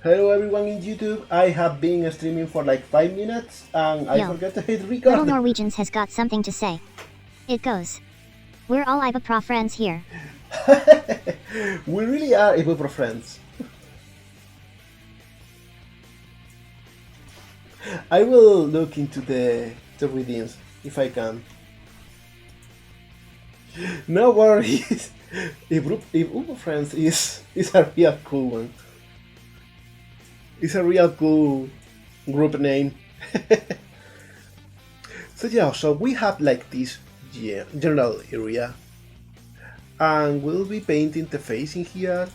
Hello everyone in YouTube. I have been streaming for like 5 minutes and I Yo, forgot to hit Little record. Norwegians has got something to say. It goes. We're all Iba friends here. We really are able for friends. I will look into the readings if I can. No worries. If Uber Friends is a real cool one. It's a real cool group name. So yeah, so we have like this general area and we'll be painting the face in here.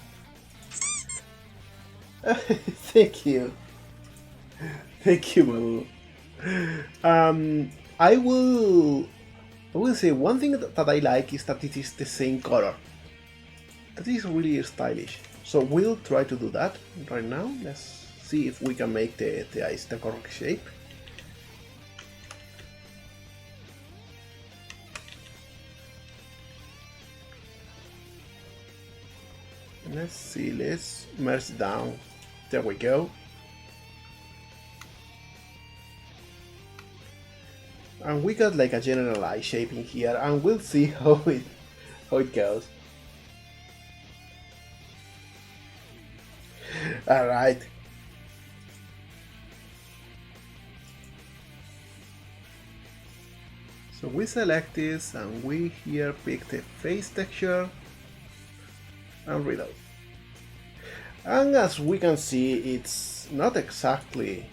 Thank you. Thank you, Mabu. Um, I will I will say one thing that I like is that it is the same color. That is really stylish. So we'll try to do that right now. Let's see if we can make the eyes the correct shape. Let's see, let's merge down. There we go. And we got like a general eye shape in here and we'll see how it goes. Alright. So we select this and we here pick the face texture and reload. And as we can see, it's not exactly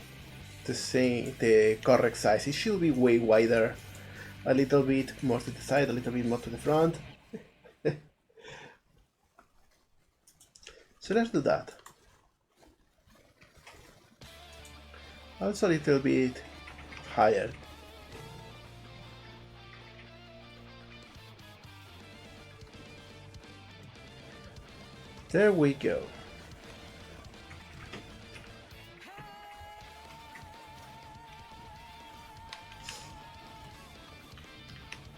the same, the correct size. It should be way wider, a little bit more to the side, a little bit more to the front. So let's do that. Also a little bit higher. There we go.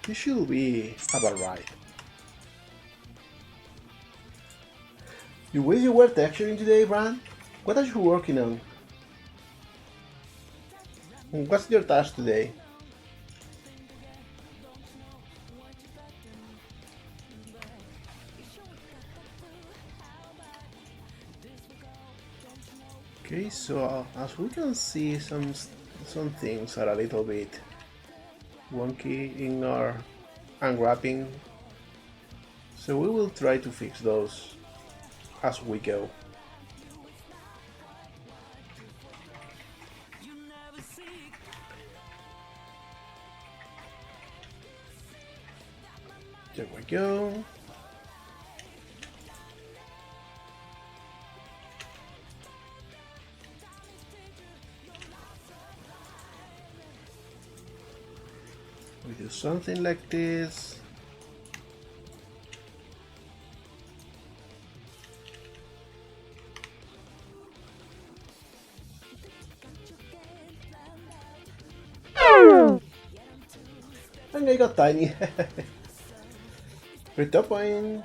This should be about right. You wish you were texturing today, Bran? What are you working on? What's your task today? Okay, so as we can see, some things are a little bit wonky in our unwrapping, so we will try to fix those as we go. There we go. We do something like this. And I got tiny. Retopoing.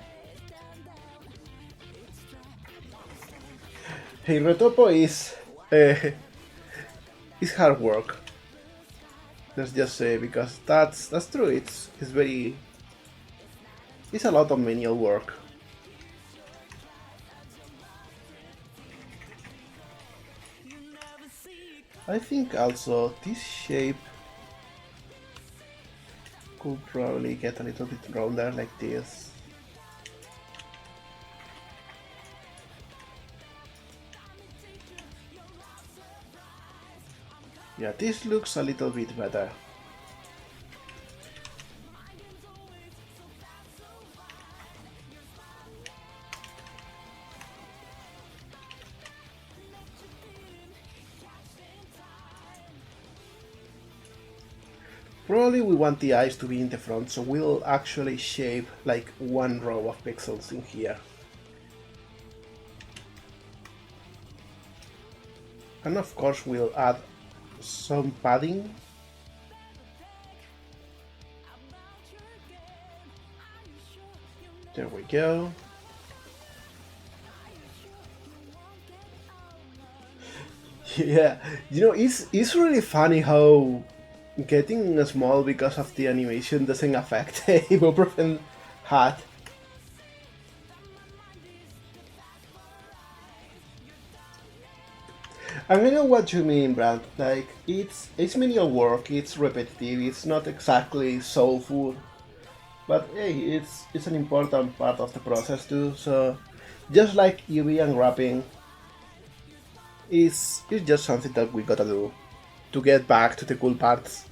Hey, retopo is hard work. Let's just say, because that's true. It's very, it's a lot of manual work. I think also this shape could probably get a little bit rounder like this. Yeah, this looks a little bit better. Probably we want the eyes to be in the front, so we'll actually shape like one row of pixels in here. And of course we'll add some padding. There we go. Yeah, it's really funny how getting small because of the animation doesn't affect the ibuprofen hat. And I know what you mean, Brad. Like it's menial work, it's repetitive, it's not exactly soul food, but hey, it's an important part of the process too. So just like UV and wrapping, it's just something that we gotta do to get back to the cool parts.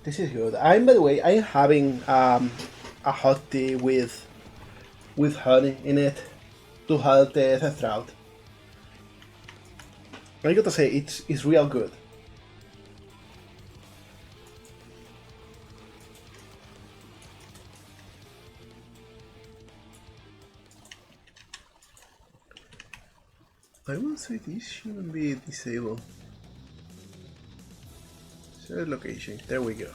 This is good. I'm by the way, I'm having a hot tea with honey in it to help the throat. I gotta say, it's real good. I will say this shouldn't be disabled. Share location. There we go.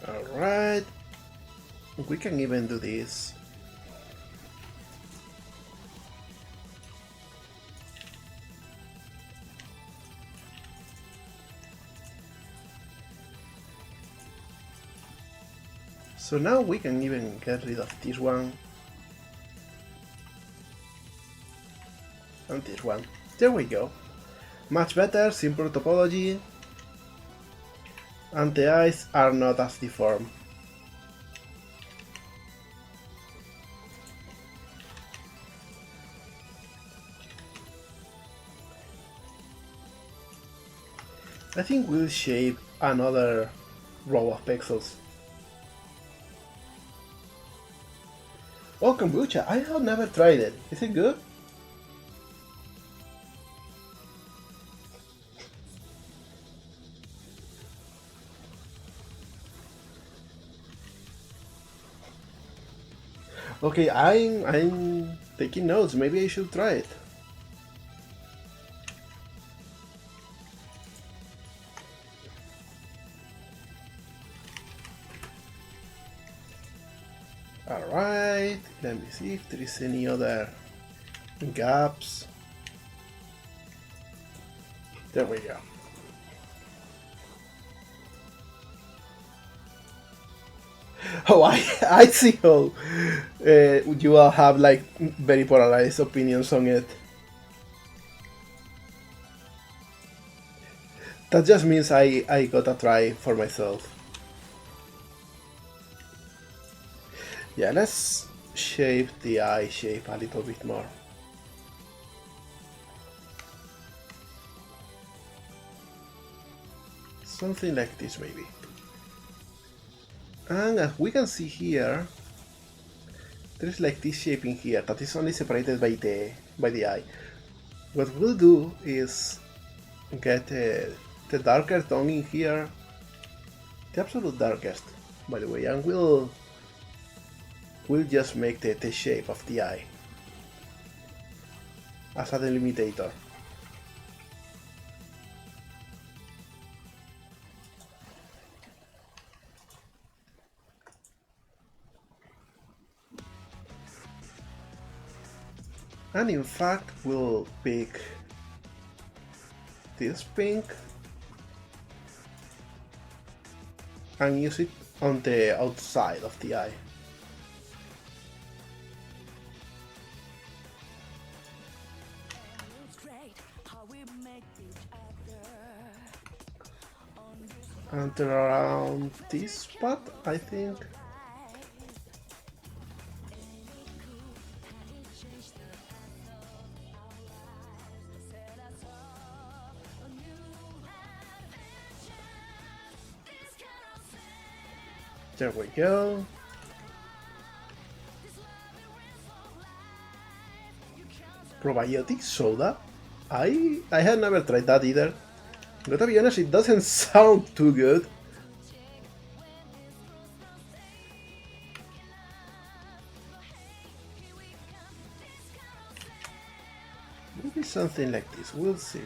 Alright. We can even do this. So now we can even get rid of this one. And this one. There we go. Much better, simple topology. And the eyes are not as deformed. I think we'll shape another row of pixels. Oh, kombucha! I have never tried it. Is it good? Okay, I'm taking notes. Maybe I should try it. Alright, let me see if there is any other gaps. There we go. Oh, I see how you all have like very polarized opinions on it. That just means I gotta try for myself. Yeah, let's shape the eye shape a little bit more. Something like this maybe. And as we can see here, there's like this shape in here that is only separated by the eye. What we'll do is get the darker tone in here, the absolute darkest, by the way, and we'll just make the shape of the eye as a delimitator. And in fact, we'll pick this pink and use it on the outside of the eye. And around this spot, I think. There we go. Probiotic soda? I had never tried that either. Gotta be honest, it doesn't sound too good. Maybe something like this, we'll see.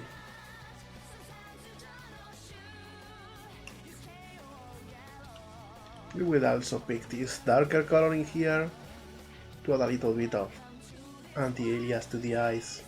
We will also pick this darker color in here to add a little bit of anti-alias to the eyes.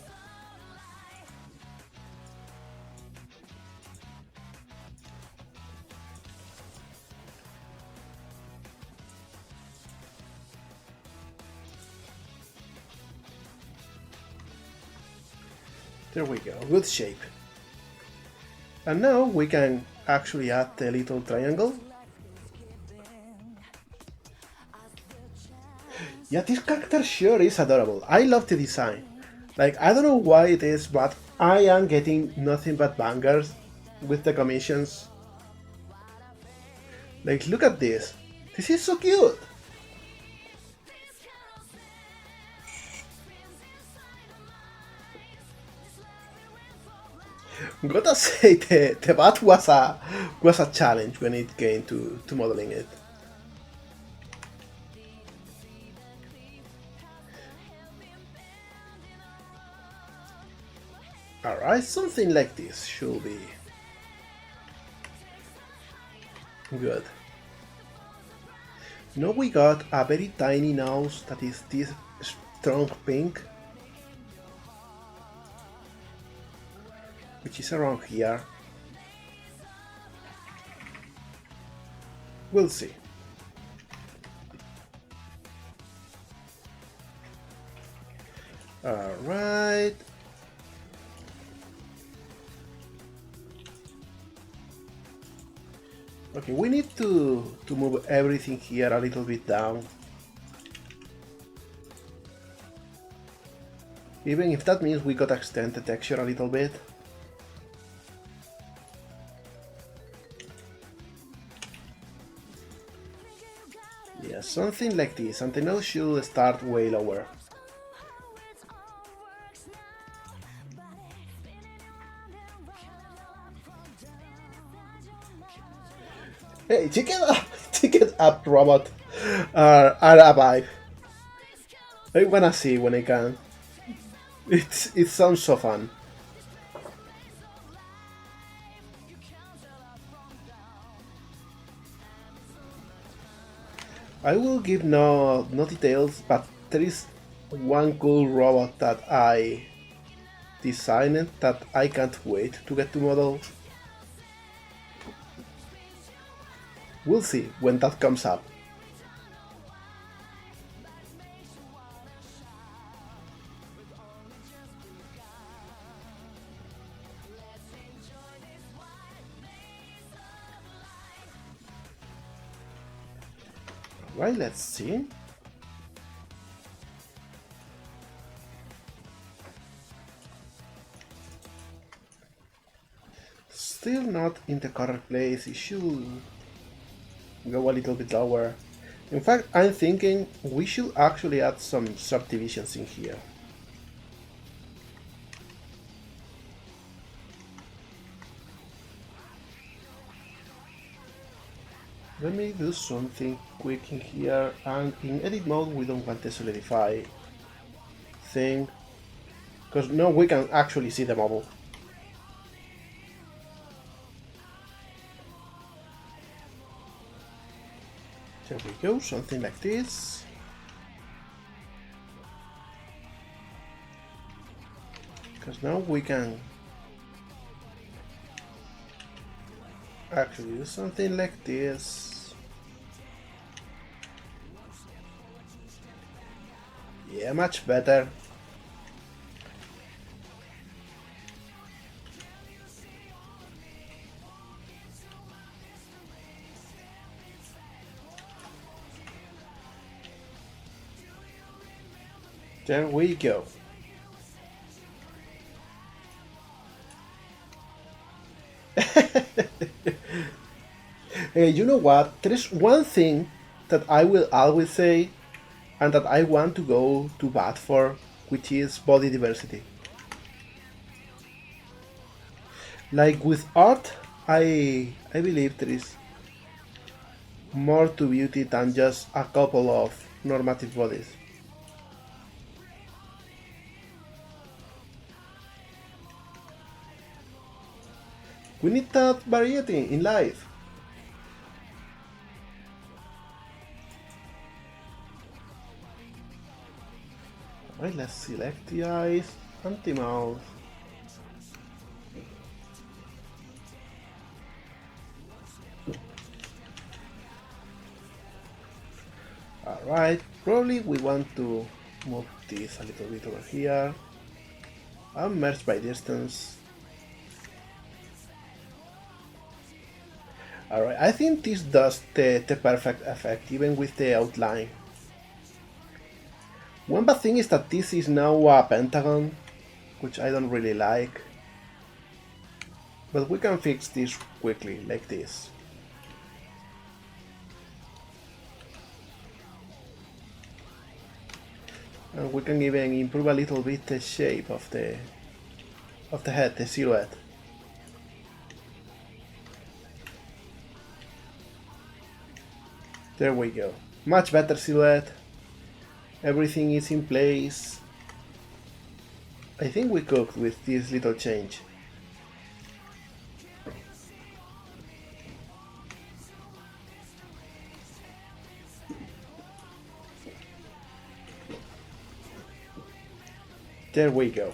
There we go, good shape. And now we can actually add the little triangle. Yeah, this character sure is adorable. I love the design. Like, I don't know why it is, but I am getting nothing but bangers with the commissions. Like, look at this. This is so cute. Gotta say, the bat was a challenge when it came to modeling it. Alright, something like this should be good. Now we got a very tiny nose that is this strong pink, which is around here. We'll see. Alright. Okay, we need to move everything here a little bit down. Even if that means we gotta extend the texture a little bit. Yeah, something like this, and the nose should start way lower. Hey, chicken up robot are alive. I wanna see when I can. It sounds so fun. I will give no details, but there is one cool robot that I designed that I can't wait to get to model. We'll see when that comes up. Alright, let's see. Still not in the correct place, it should go a little bit lower. In fact, I'm thinking we should actually add some subdivisions in here. Let me do something quick in here, and in edit mode we don't want the solidify thing, because now we can actually see the model. There we go, something like this. Because now we can actually do something like this. Yeah, much better. There we go. Hey, you know what? There is one thing that I will always say and that I want to go to bat for, which is body diversity. Like with art, I believe there is more to beauty than just a couple of normative bodies. We need that variety in life. Alright, let's select the eyes, anti-mouth. Alright, probably we want to move this a little bit over here. And merge by distance. Alright, I think this does the perfect effect, even with the outline. One bad thing is that this is now a pentagon, which I don't really like. But we can fix this quickly, like this. And we can even improve a little bit the shape of the head, the silhouette. There we go. Much better silhouette. Everything is in place. I think we cooked with this little change. There we go.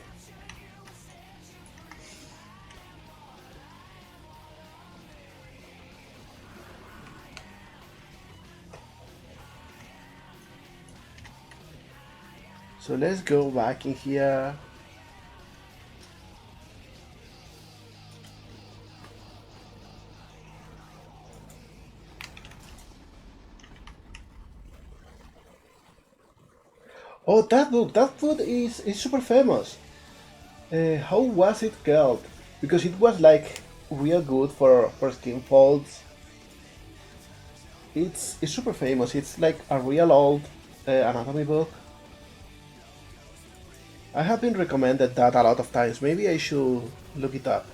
So let's go back in here. Oh, that book is super famous. How was it called? Because it was like real good for skin folds. It's super famous. It's like a real old anatomy book. I have been recommended that a lot of times. Maybe I should look it up.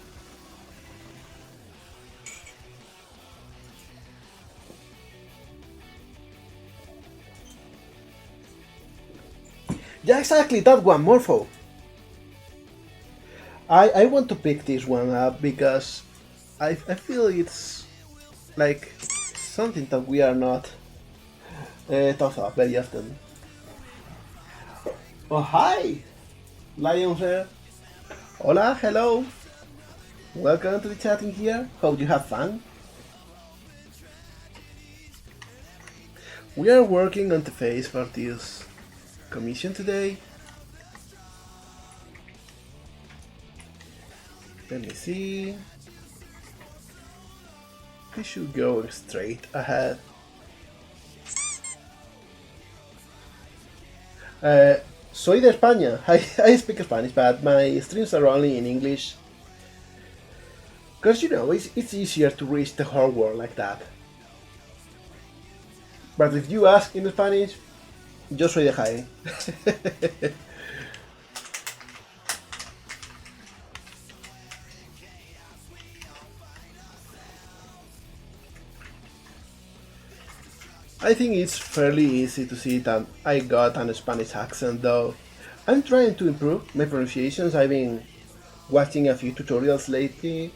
Yeah, exactly, that one, Morpho. I want to pick this one up because I feel it's like something that we are not taught of very often. Oh, hi! Lion's here. Hola, hello. Welcome to the chatting here. Hope you have fun. We are working on the face for this commission today. Let me see. We should go straight ahead. Soy de España. I speak Spanish, but my streams are only in English. Because, you know, it's easier to reach the whole world like that. But if you ask in Spanish, yo soy de Jaén. I think it's fairly easy to see that I got an Spanish accent, though. I'm trying to improve my pronunciations. I've been watching a few tutorials lately.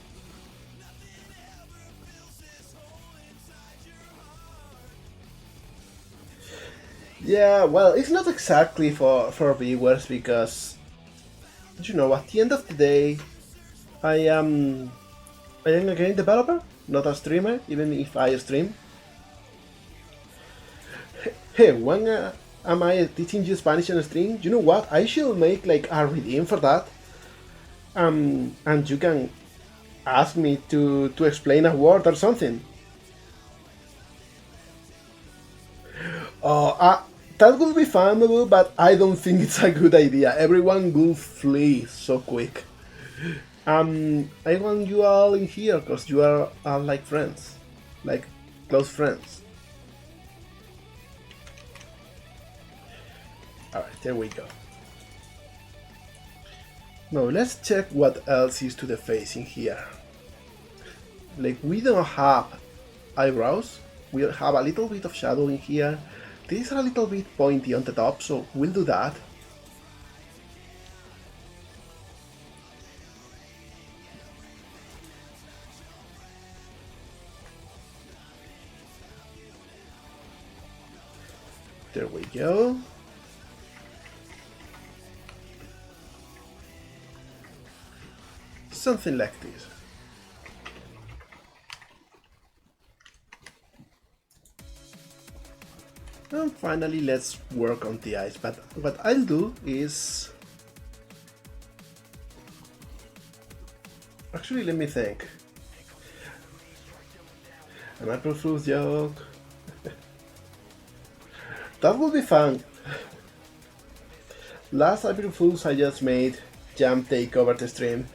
Yeah, well, it's not exactly for viewers because, you know, at the end of the day, I am a game developer, not a streamer, even if I stream. Hey, when am I teaching you Spanish on a stream? You know what? I should make like a redeem for that. And you can ask me to explain a word or something. Oh, that would be fun, but I don't think it's a good idea. Everyone will flee so quick. I want you all in here because you are like friends, like close friends. Alright, there we go. Now let's check what else is to the face in here. Like, we don't have eyebrows, we have a little bit of shadow in here. These are a little bit pointy on the top, so we'll do that. There we go. Something like this. And finally, let's work on the eyes. But what I'll do is... Actually, let me think. An April Fool's joke. That would be fun. Last April Fool's I just made Jump take over the stream.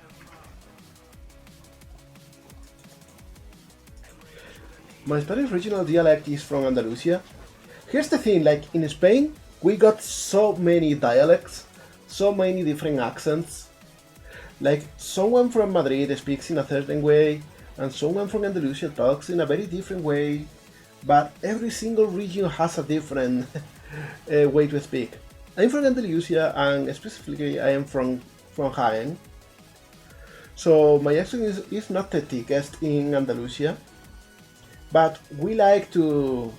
My Spanish regional dialect is from Andalusia. Here's the thing, like in Spain, we got so many dialects, so many different accents. Like someone from Madrid speaks in a certain way, and someone from Andalusia talks in a very different way, but every single region has a different way to speak. I'm from Andalusia, and specifically I am from Jaén. So my accent is not the thickest in Andalusia, but we like to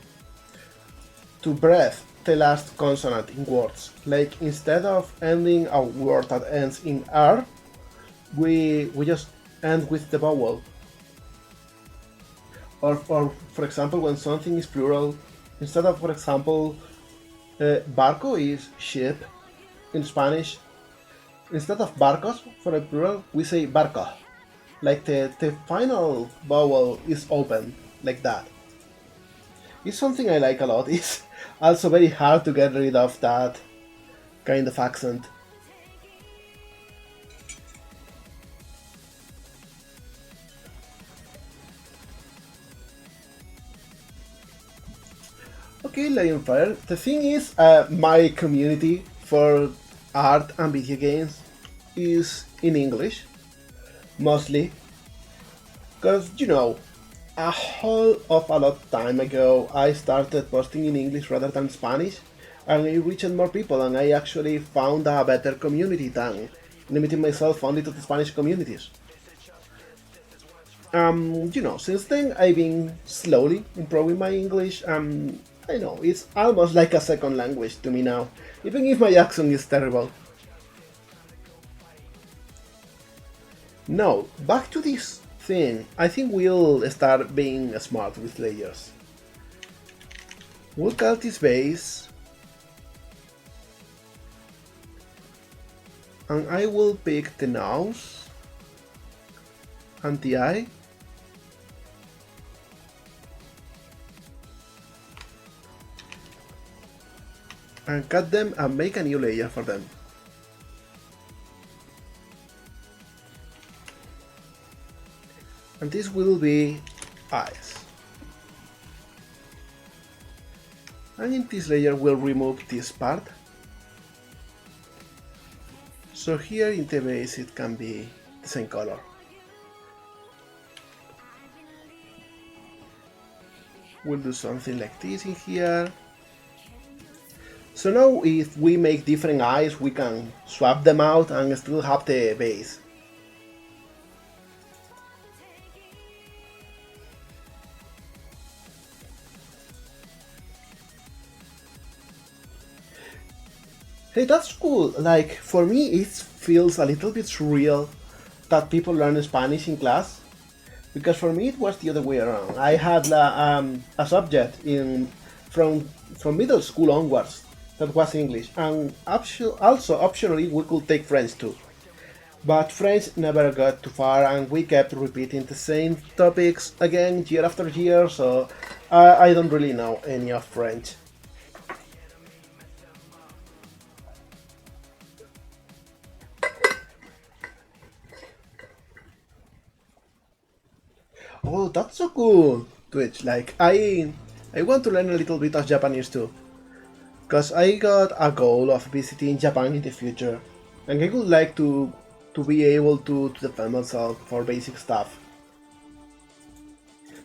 breath the last consonant in words. Like instead of ending a word that ends in R, we just end with the vowel. Or for example, when something is plural, instead of, for example, barco is ship in Spanish, instead of barcos for a plural, we say barco. Like the final vowel is open, like that. It's something I like a lot. It's also very hard to get rid of that kind of accent. Okay, Lionfire. The thing is, my community for art and video games is in English, mostly. Because, you know, a whole of a lot of time ago, I started posting in English rather than Spanish, and I reached more people, and I actually found a better community than limiting myself only to the Spanish communities. You know, since then I've been slowly improving my English. I know, it's almost like a second language to me now, even if my accent is terrible. Now, back to this thing. I think we'll start being smart with layers. We'll cut this base, and I will pick the nose and the eye. And cut them and make a new layer for them. And this will be eyes. And in this layer we'll remove this part. So here in the base it can be the same color. We'll do something like this in here. So now if we make different eyes, we can swap them out and still have the base. Hey, that's cool. Like, for me it feels a little bit surreal that people learn Spanish in class. Because for me it was the other way around. I had a subject from middle school onwards that was English, and also optionally we could take French too. But French never got too far, and we kept repeating the same topics again year after year, so I don't really know any of French. Oh, that's so cool, Twitch. Like, I want to learn a little bit of Japanese too. Because I got a goal of visiting Japan in the future, and I would like to be able to defend myself for basic stuff.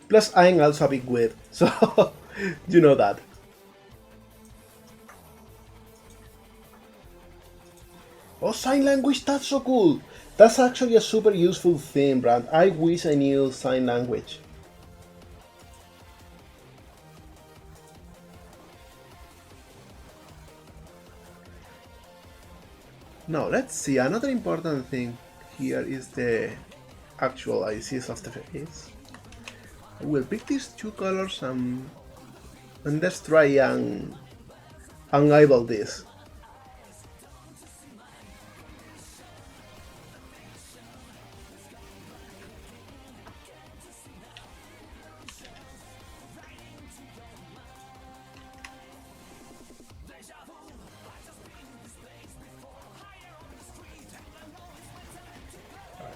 Plus, I'm also a big weeb, so you know that. Oh, sign language, that's so cool! That's actually a super useful thing, Brand. I wish I knew sign language. Now, let's see, another important thing here is the actual ICs of the face. I will pick these two colors and let's try and eyeball this.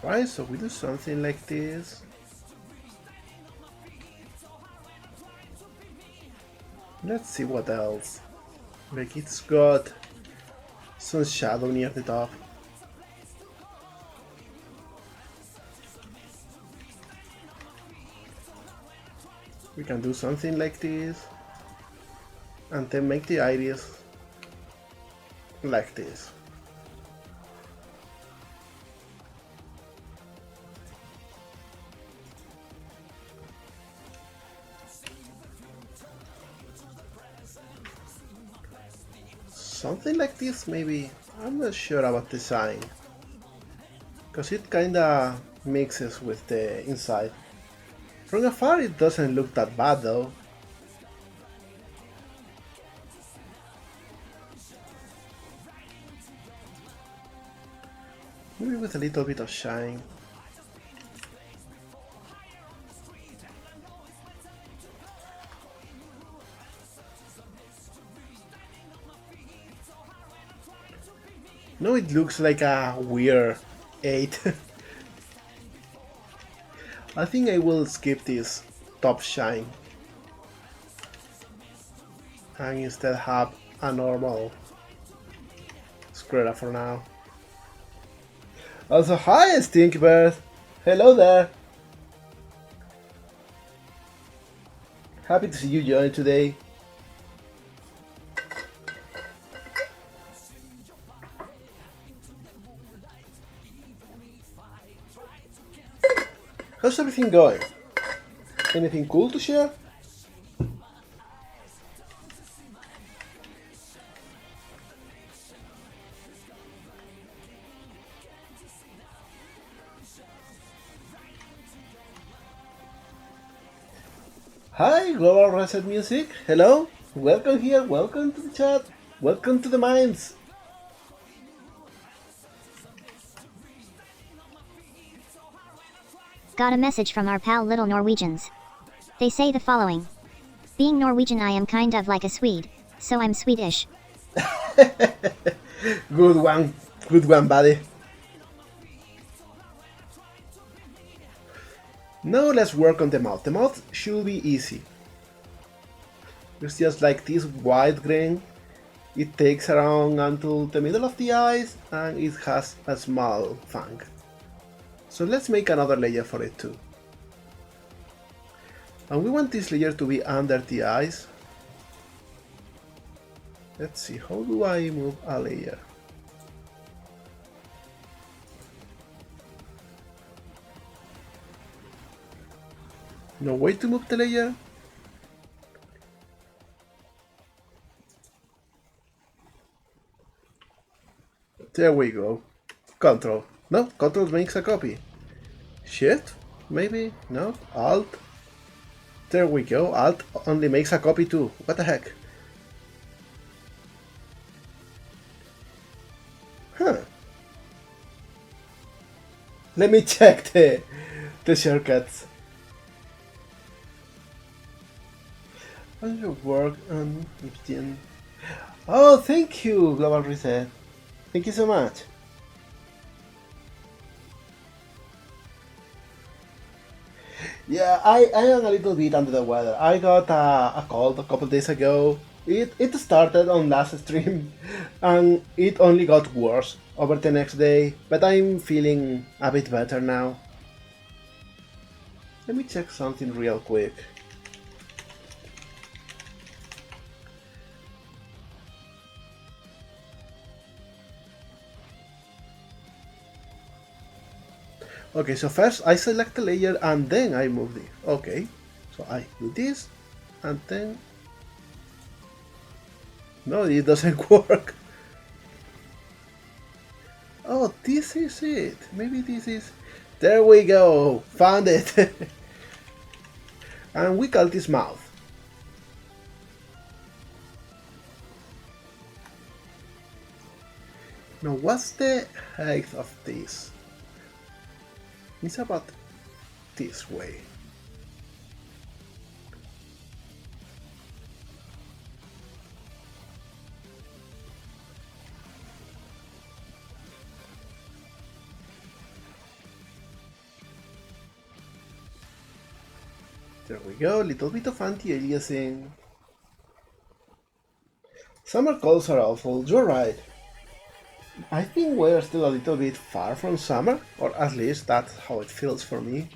Alright, so we do something like this. Let's see what else. Like it's got some shadow near the top. We can do something like this. And then make the iris like this. Something like this maybe. I'm not sure about the design, because it kinda mixes with the inside. From afar it doesn't look that bad though. Maybe with a little bit of shine. No, it looks like a weird 8. I think I will skip this top shine and instead have a normal screwdriver for now. Also, hi Stinkbird! Hello there! Happy to see you join today. How's everything going? Anything cool to share? Hi, Global Reset Music. Hello. Welcome here. Welcome to the chat. Welcome to the minds. Got a message from our pal Little Norwegians. They say the following. Being Norwegian I am kind of like a Swede, so I'm Swedish. Good one, buddy. Now let's work on the mouth. The mouth should be easy. It's just like this white grain. It takes around until the middle of the eyes and it has a small fang. So let's make another layer for it too. And we want this layer to be under the eyes. Let's see, how do I move a layer? No way to move the layer? There we go. Control. No, Control makes a copy. Shift? Maybe? No? Alt? There we go. Alt only makes a copy too. What the heck? Huh. Let me check the shortcuts. How's your work on Iptian? Oh, thank you, Global Reset. Thank you so much. Yeah, I am a little bit under the weather. I got a cold a couple days ago. It started on last stream and it only got worse over the next day, but I'm feeling a bit better now. Let me check something real quick. Okay, so first I select the layer and then I move it. Okay, so I do this and then... No, it doesn't work. Oh, this is it. Maybe this is... There we go. Found it. And we call this mouth. Now, what's the height of this? It's about this way. There we go, little bit of anti-aliasing. Summer colors are awful, you're right. I think we're still a little bit far from summer, or at least that's how it feels for me.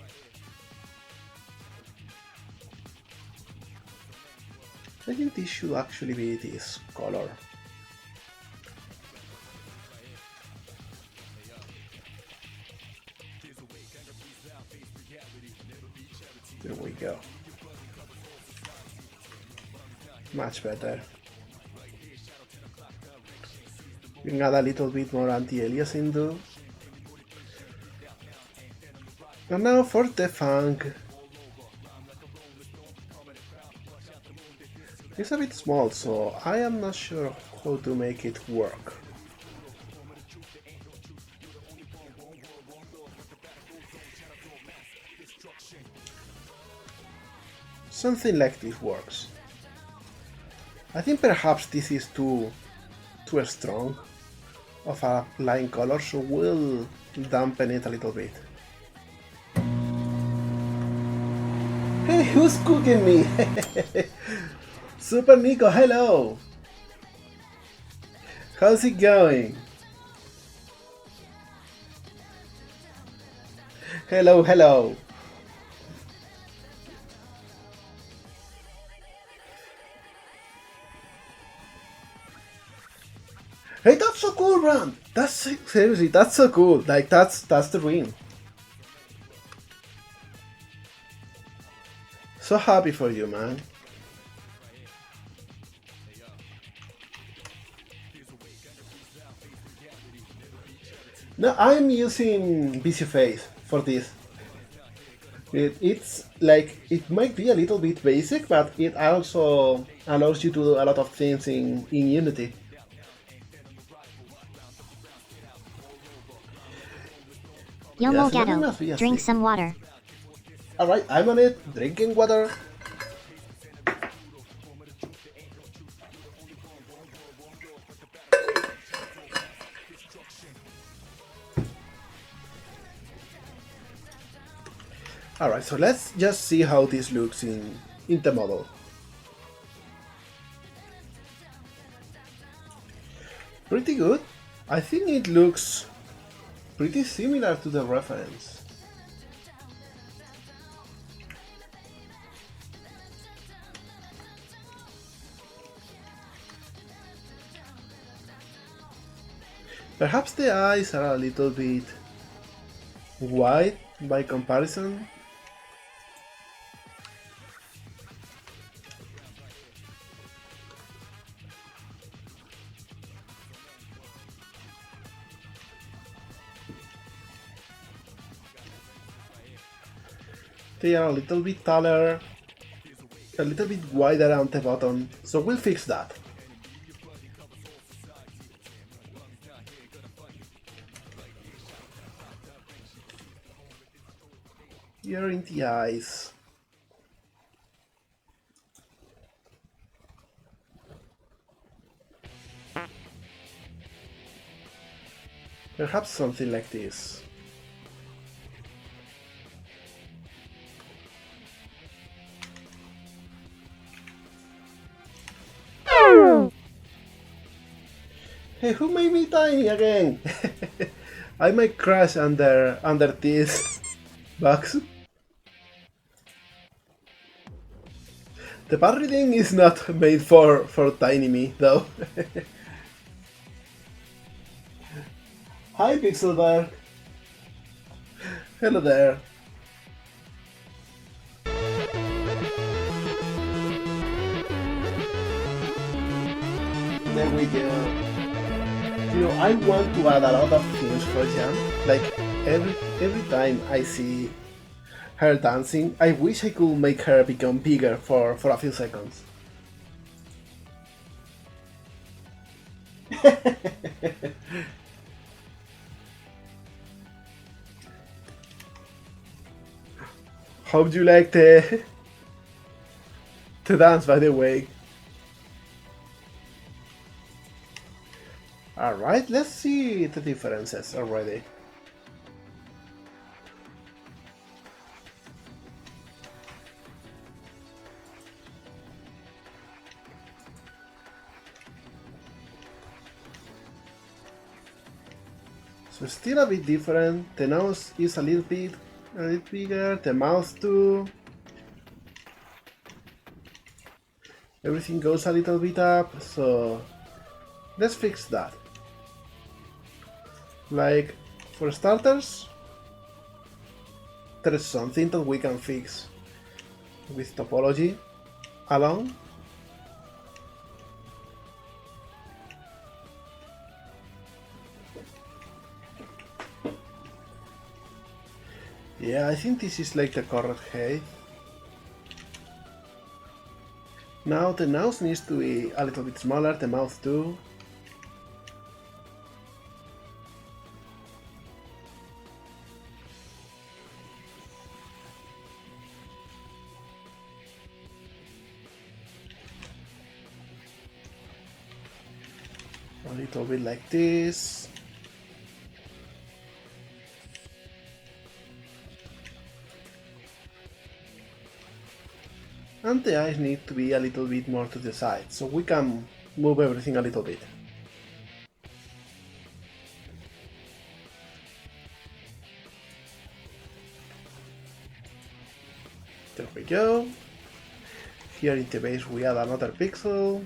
I think this should actually be this color. There we go. Much better. We can add a little bit more anti-aliasing though. And now for the funk. It's a bit small, so I am not sure how to make it work. Something like this works. I think perhaps this is too strong of a line color, so we'll dampen it a little bit. Hey, who's cooking me? Super Nico, hello! How's it going? Hello, hello! Hey, that's so cool, Ram! That's seriously, that's so cool. Like, that's the dream. So happy for you, man. No, I'm using busy face for this. It's like, it might be a little bit basic, but it also allows you to do a lot of things in Unity. Yo Yes, Gato, drink some water. Alright, I'm on it, drinking water. Alright, so let's just see how this looks in the model. Pretty good. I think it looks pretty similar to the reference. Perhaps the eyes are a little bit wide by comparison. They are a little bit taller, a little bit wider on the bottom, so we'll fix that. Here in the eyes. Perhaps something like this. Hey, who made me tiny again? I might crash under this box. The pad reading is not made for tiny me though. Hi Pixelberg. Hello there. There we go. You know, I want to add a lot of things use her jump. Like every time I see her dancing, I wish I could make her become bigger for a few seconds. How would you like to dance, by the way? Alright, let's see the differences already. So still a bit different. The nose is a little bigger, the mouth too. Everything goes a little bit up, so let's fix that. Like, for starters, there is something that we can fix with topology alone. Yeah, I think this is like the correct height. Now the nose needs to be a little bit smaller, the mouth too. A little bit like this. And the eyes need to be a little bit more to the side, so we can move everything a little bit. There we go. Here in the base we add another pixel.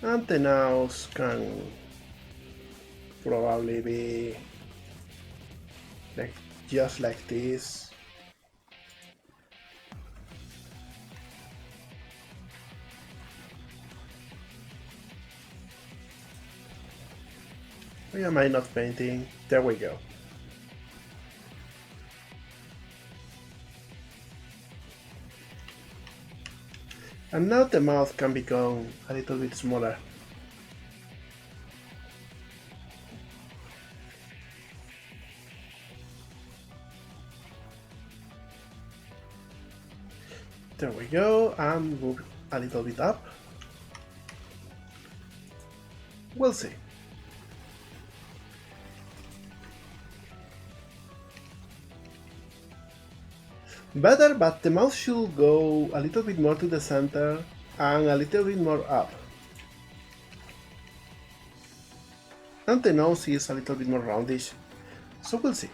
And the nose can probably be like just like this. Why am I not painting? There we go. And now the mouth can become a little bit smaller. There we go, and move a little bit up. We'll see. Better, but the mouth should go a little bit more to the center and a little bit more up. And the nose is a little bit more roundish, so we'll see.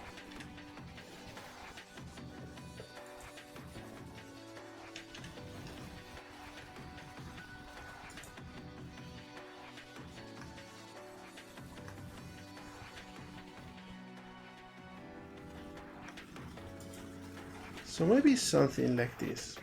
So maybe something like this.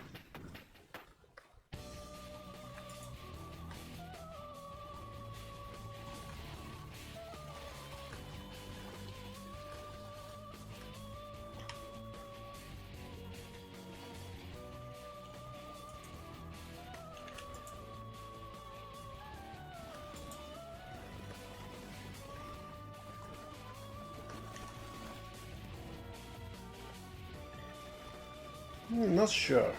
Not sure.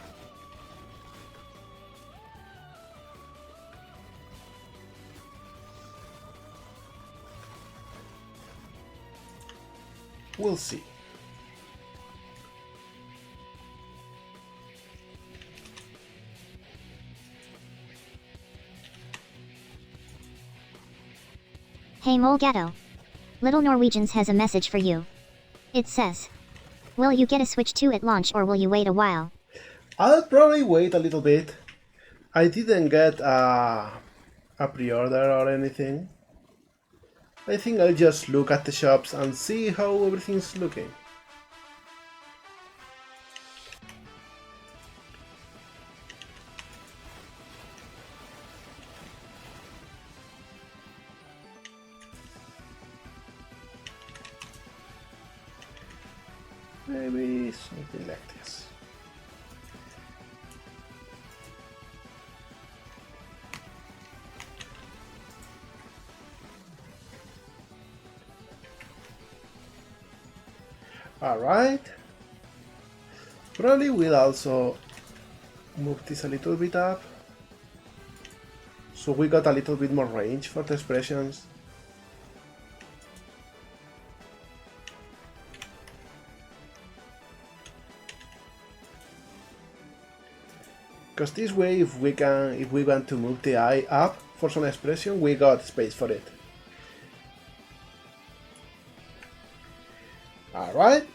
We'll see. Hey Molgato. Little Norwegians has a message for you. It says, will you get a Switch 2 at launch or will you wait a while? I'll probably wait a little bit. I didn't get a pre-order or anything. I think I'll just look at the shops and see how everything's looking. Maybe something like this. Alright. Probably we'll also move this a little bit up. So we got a little bit more range for the expressions. Because this way, if we want to move the eye up for some expression, we got space for it. Alright.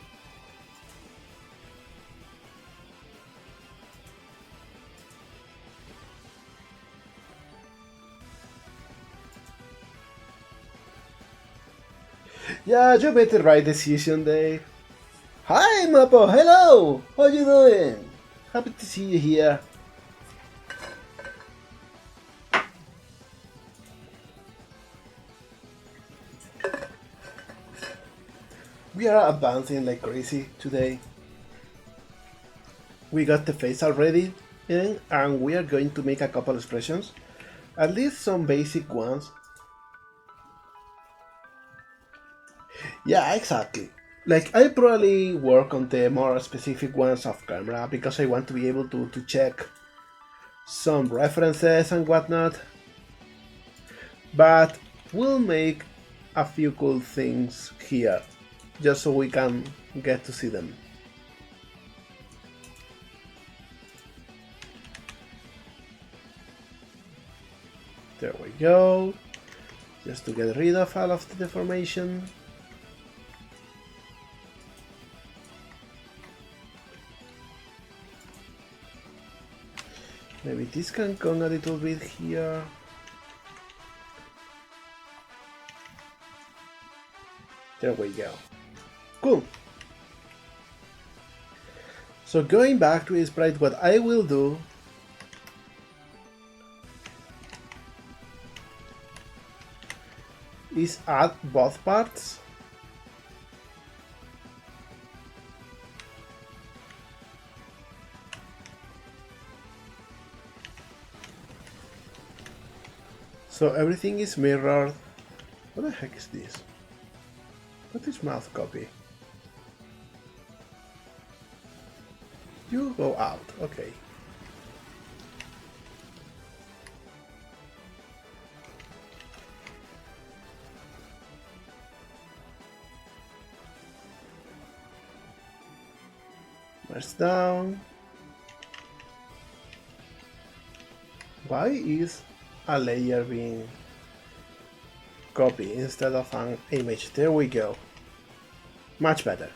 Yeah, you made the right decision, Dave. Hi, Mapo. Hello. How you doing? Happy to see you here. We are advancing like crazy today. We got the face already in, and we are going to make a couple expressions. At least some basic ones. Yeah, exactly. Like, I probably work on the more specific ones off camera because I want to be able to check some references and whatnot. But we'll make a few cool things here, just so we can get to see them. There we go. Just to get rid of all of the deformation. Maybe this can come a little bit here. There we go. Cool. So going back to his sprite, what I will do is add both parts. So everything is mirrored. What the heck is this? What is mouth copy? You go out, okay. Merge down. Why is a layer being copied instead of an image? There we go. Much better.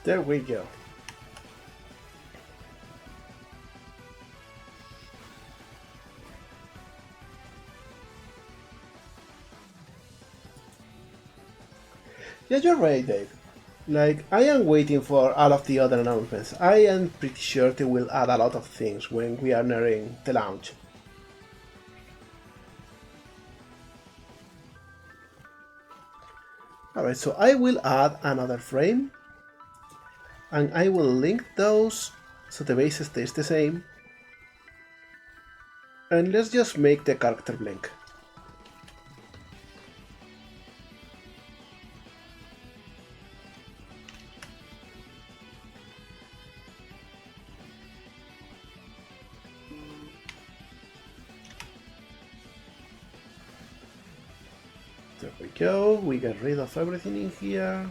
There we go. Yeah, you're right, Dave. Like, I am waiting for all of the other announcements. I am pretty sure they will add a lot of things when we are nearing the launch. Alright, so I will add another frame. And I will link those so the base stays the same. And let's just make the character blink. There we go, we get rid of everything in here.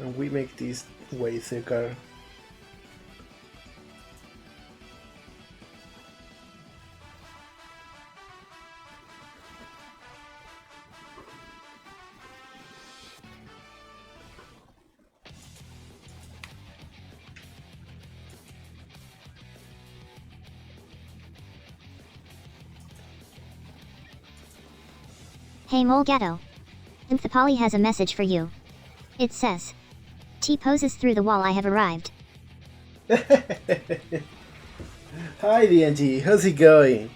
And we make this way thicker. Hey Mole Gato. Nthapali has a message for you. It says, T poses through the wall, I have arrived. Hi DNG, how's it going?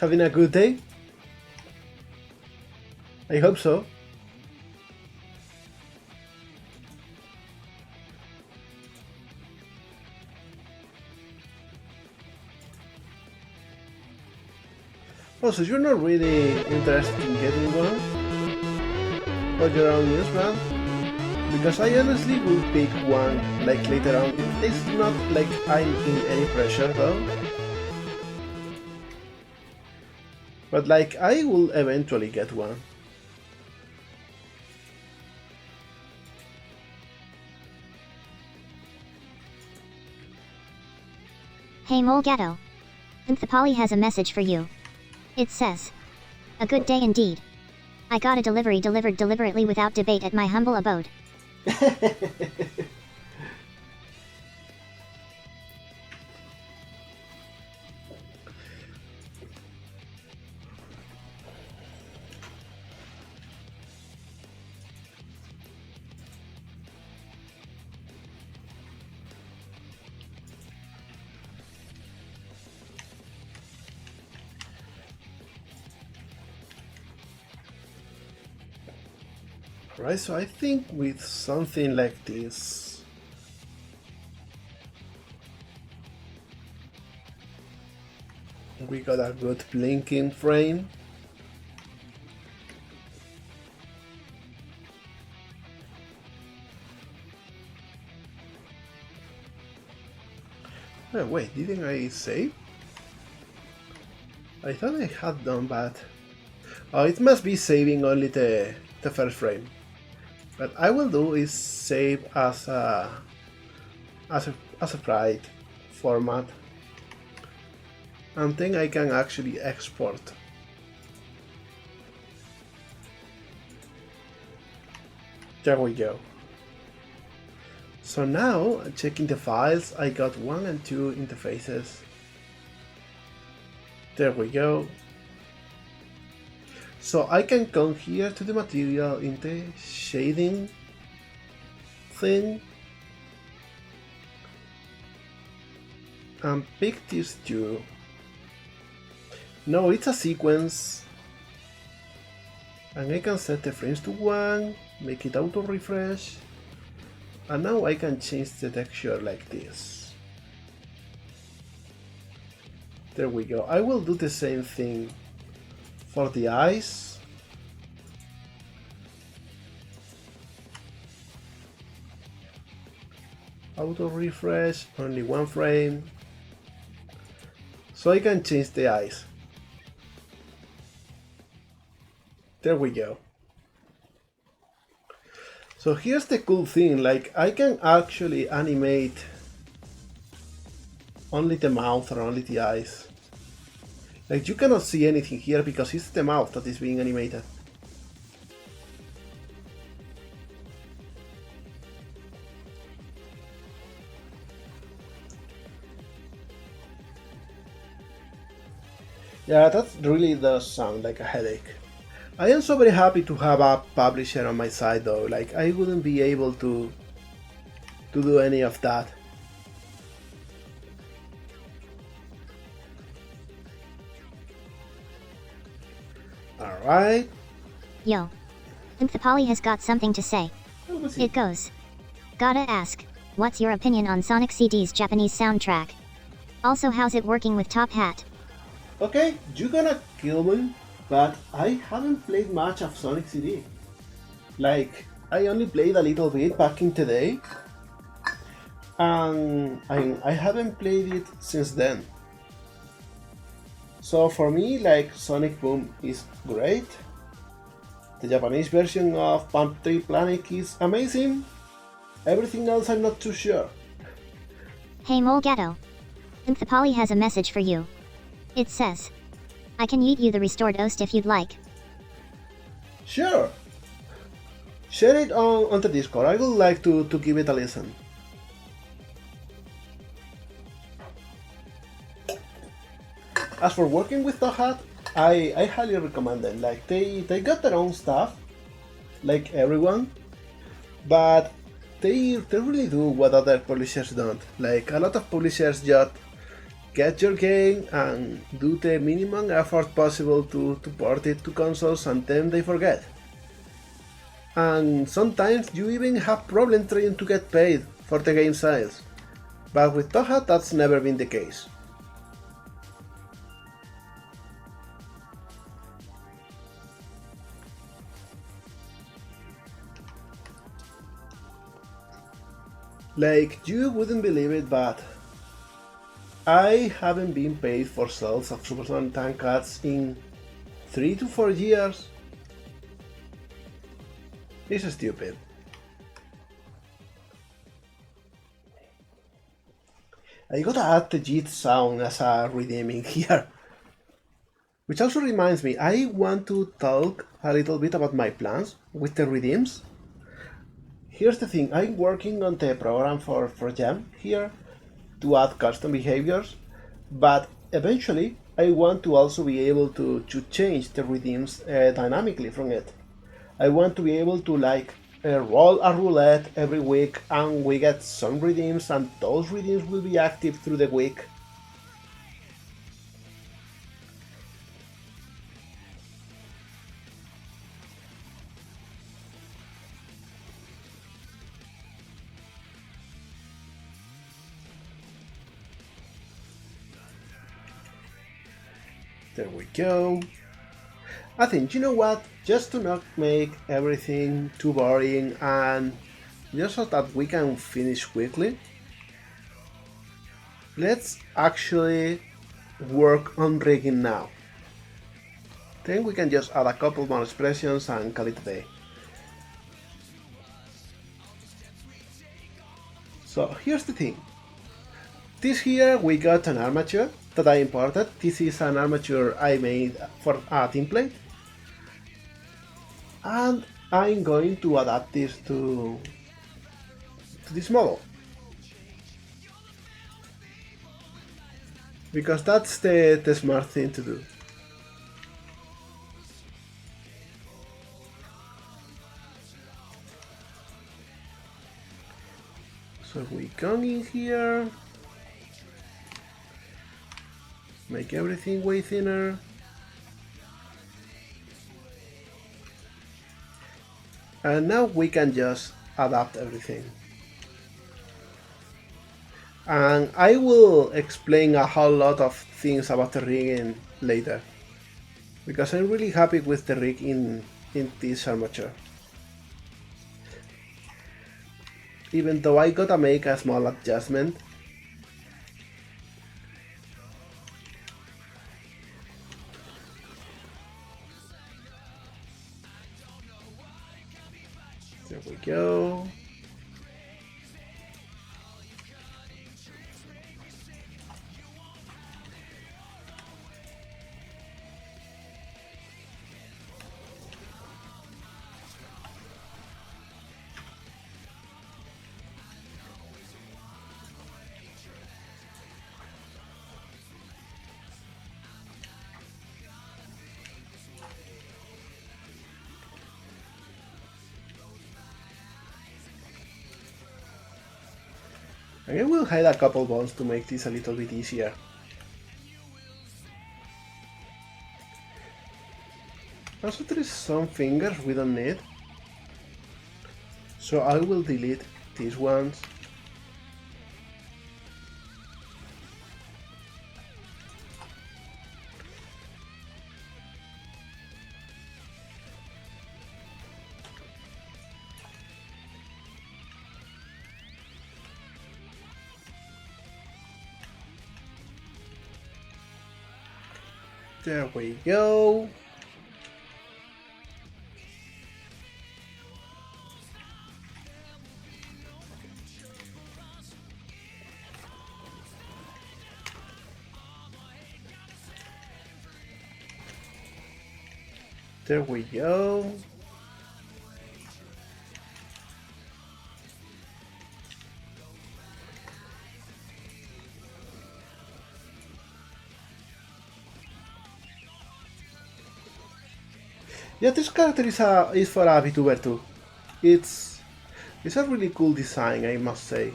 Having a good day? I hope so. Oh, so you're not really interested in getting one? For your own use, man? Because I honestly will pick one, like, later on. It's not like I'm in any pressure, though. But, like, I will eventually get one. Hey Molgato. Polly has a message for you. It says, a good day indeed. I got a delivery delivered deliberately without debate at my humble abode. Right, so I think with something like this, we got a good blinking frame. Oh, wait, didn't I save? I thought I had done that. Oh, it must be saving only the first frame. What I will do is save as a sprite format, and then I can actually export. There we go. So now, checking the files, I got 1 and 2 interfaces. There we go. So I can come here to the material in the shading thing and pick these two. No, it's a sequence, and I can set the frames to 1, make it auto refresh, and now I can change the texture like this. There we go. I will do the same thing for the eyes. Auto refresh, only 1 frame. So I can change the eyes. There we go. So here's the cool thing, like I can actually animate only the mouth or only the eyes. Like you cannot see anything here because it's the mouth that is being animated. Yeah, that really does sound like a headache. I am so very happy to have a publisher on my side though, like I wouldn't be able to do any of that. Alright. Yo. Polly has got something to say. It goes. Gotta ask, what's your opinion on Sonic CD's Japanese soundtrack? Also, how's it working with Top Hat? Okay, you're gonna kill me, but I haven't played much of Sonic CD. Like, I only played a little bit back in the day, and I haven't played it since then. So for me, like, Sonic Boom is great. The Japanese version of Pump 3 Planet is amazing. Everything else I'm not too sure. Hey Molgato. Polly has a message for you. It says, I can eat you the restored oast if you'd like. Sure. Share it on the Discord. I would like to give it a listen. As for working with Top Hat, I highly recommend them. Like they got their own stuff, like everyone, but they really do what other publishers don't. Like, a lot of publishers just get your game and do the minimum effort possible to port it to consoles, and then they forget. And sometimes you even have problems trying to get paid for the game sales. But with Top Hat, that's never been the case. Like, you wouldn't believe it, but I haven't been paid for sales of Supersonic Tank Cats in 3 to 4 years. It's stupid. I gotta add the JIT sound as a redeeming here. Which also reminds me, I want to talk a little bit about my plans with the redeems. Here's the thing, I'm working on the program for Jam here to add custom behaviors, but eventually I want to also be able to change the redeems dynamically from it. I want to be able to roll a roulette every week and we get some redeems, and those redeems will be active through the week. There we go. I think, you know what, just to not make everything too boring and just so that we can finish quickly, let's actually work on rigging now. Then we can just add a couple more expressions and call it a day. So here's the thing. This here we got an armature that I imported. This is an armature I made for a template. And I'm going to adapt this to this model. Because that's the smart thing to do. So we come in here, make everything way thinner. And now we can just adapt everything. And I will explain a whole lot of things about the rigging later, because I'm really happy with the rig in this armature. Even though I gotta make a small adjustment. There we go. And I will hide a couple bones to make this a little bit easier. Also, there is some fingers we don't need, so I will delete these ones. There we go. There we go. Yeah, this character is for a VTuber too. It's It's a really cool design, I must say.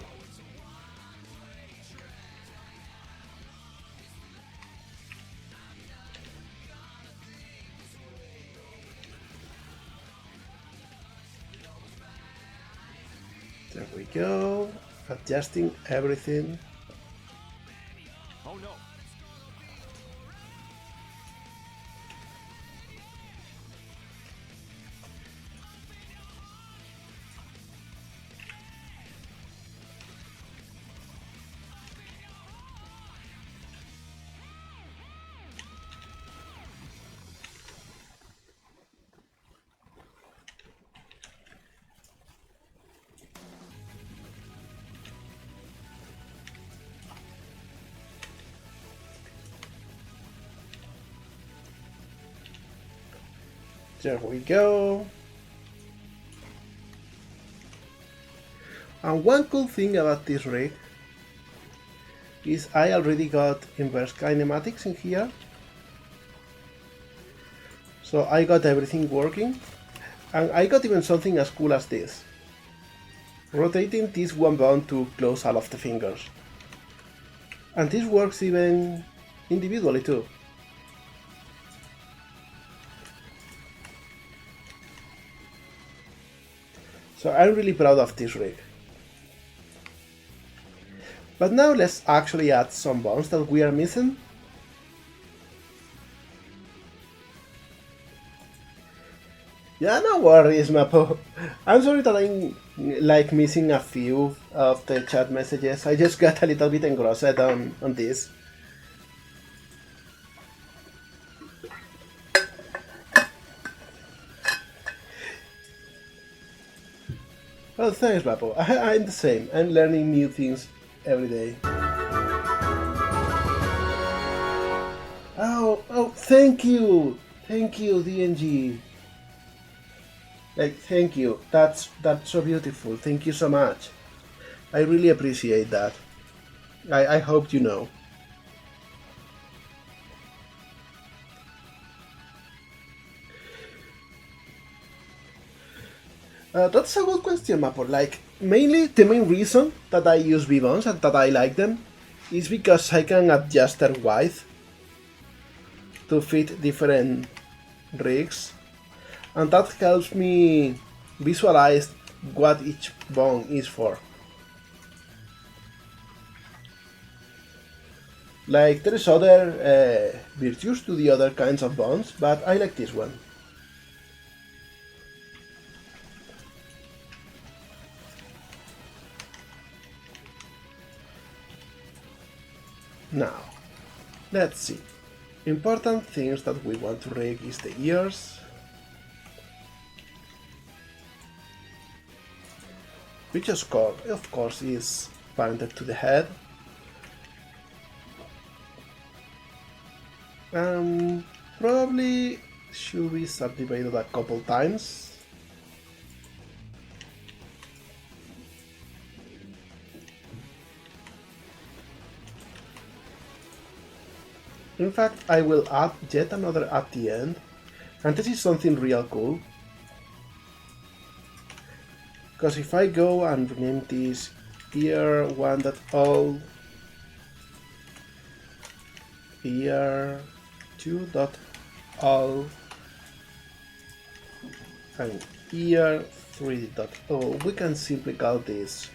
There we go, adjusting everything. Oh no. There we go. And one cool thing about this rig is I already got inverse kinematics in here. So I got everything working, and I got even something as cool as this. Rotating this one bond to close all of the fingers. And this works even individually too. So I'm really proud of this rig. But now let's actually add some bonds that we are missing. Yeah, no worries, Mapo. I'm sorry that I'm like missing a few of the chat messages. I just got a little bit engrossed on this. Well, thanks, Mapo. I'm the same. I'm learning new things every day. Oh, thank you! Thank you, DNG. Like, thank you. That's so beautiful. Thank you so much. I really appreciate that. I hope you know. That's a good question, Mapo. Like, mainly the main reason that I use V-bonds and that I like them is because I can adjust their width to fit different rigs, and that helps me visualize what each bond is for. Like, there is other virtues to the other kinds of bonds, but I like this one. Now, let's see. Important things that we want to rig is the ears, which of course is pointed to the head. Probably should be subdivided a couple times. In fact, I will add yet another at the end, and this is something real cool. Because if I go and rename this ear 1.all, ear 2.all, and ear 3.all, we can simply call this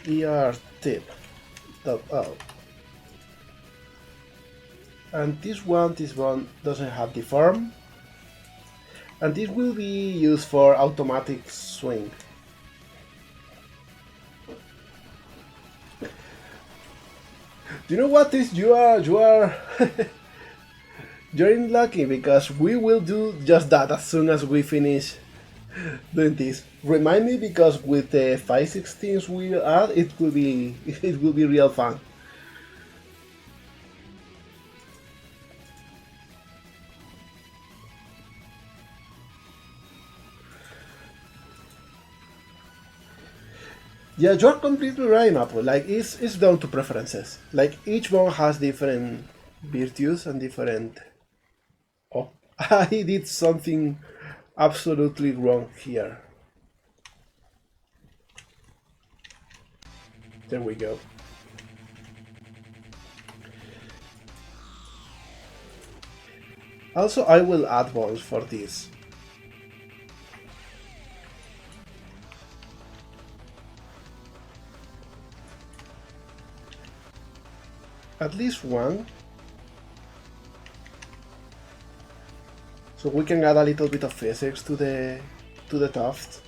ear tip.all. And this one doesn't have the form, and this will be used for automatic swing. Do you know what is? You are you're in lucky, because we will do just that as soon as we finish doing this. Remind me, because with the 5/16 we add, it will be real fun. Yeah, you're completely right, Apple. Like, it's down to preferences. Like, each one has different virtues and different... Oh, I did something absolutely wrong here. There we go. Also, I will add bones for this. At least one. So we can add a little bit of physics to the tuft.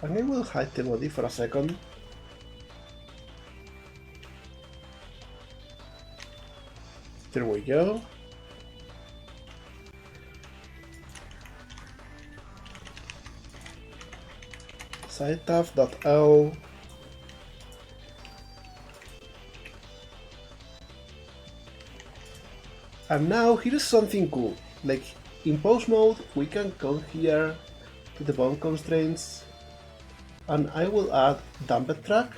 And I will hide the VOD for a second. There we go. SideTuff.L. And now here's something cool. Like in pose mode, we can come here to the bone constraints, and I will add damped track,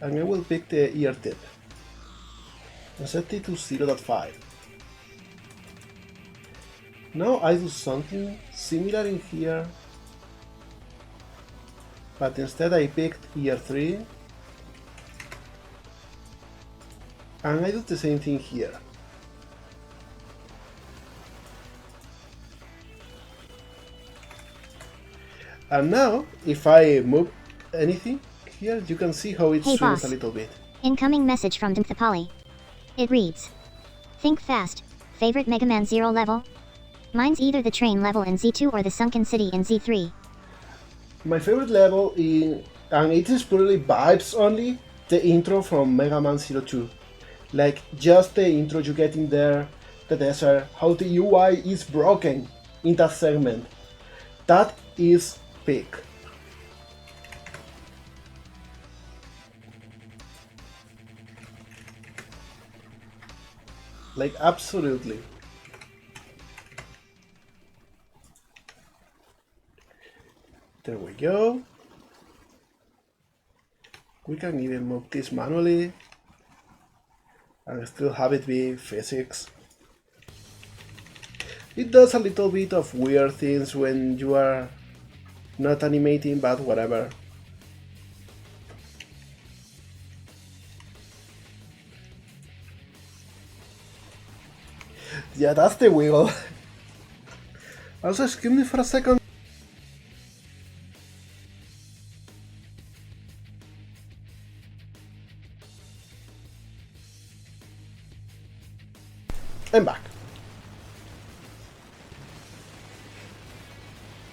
and I will pick the ear tip and set it to 0.5. Now I do something similar in here, but instead I picked ear 3, and I do the same thing here. And now, if I move anything here, you can see how it Hey, swings boss. a little bit. Incoming message from Dimthapali. It reads, think fast, favorite Mega Man Zero level? Mine's either the train level in Z2 or the sunken city in Z3. My favorite level and it is purely vibes only, the intro from Mega Man 02. Like just the intro you get in there, the desert, how the UI is broken in that segment. That is peak. Like absolutely. There we go. We can even move this manually and still have it be physics. It does a little bit of weird things when you are not animating, but whatever. Yeah, that's the wiggle. Also, excuse me for a second. I'm back.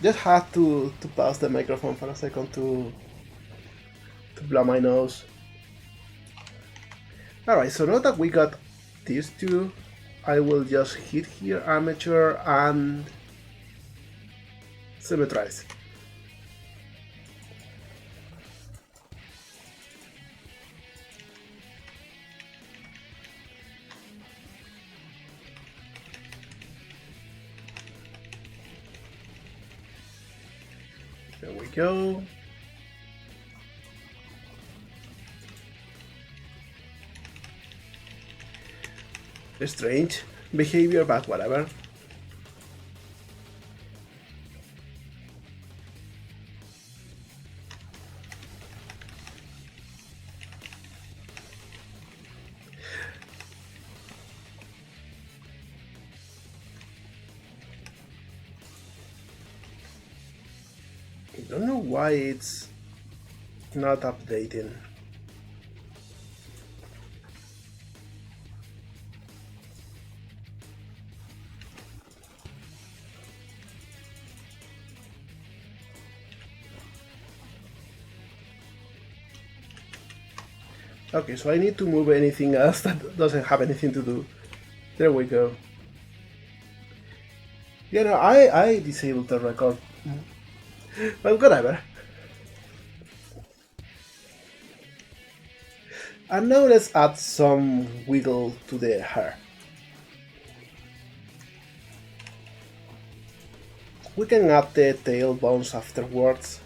Just had to pause the microphone for a second to blow my nose. Alright, so now that we got these two, I will just hit here amateur and symmetrize. There we go. Strange behavior, but whatever. I don't know why it's not updating. Okay, so I need to move anything else that doesn't have anything to do. There we go. You know, I disabled the record. But whatever. And now let's add some wiggle to the hair. We can add the tail bones afterwards.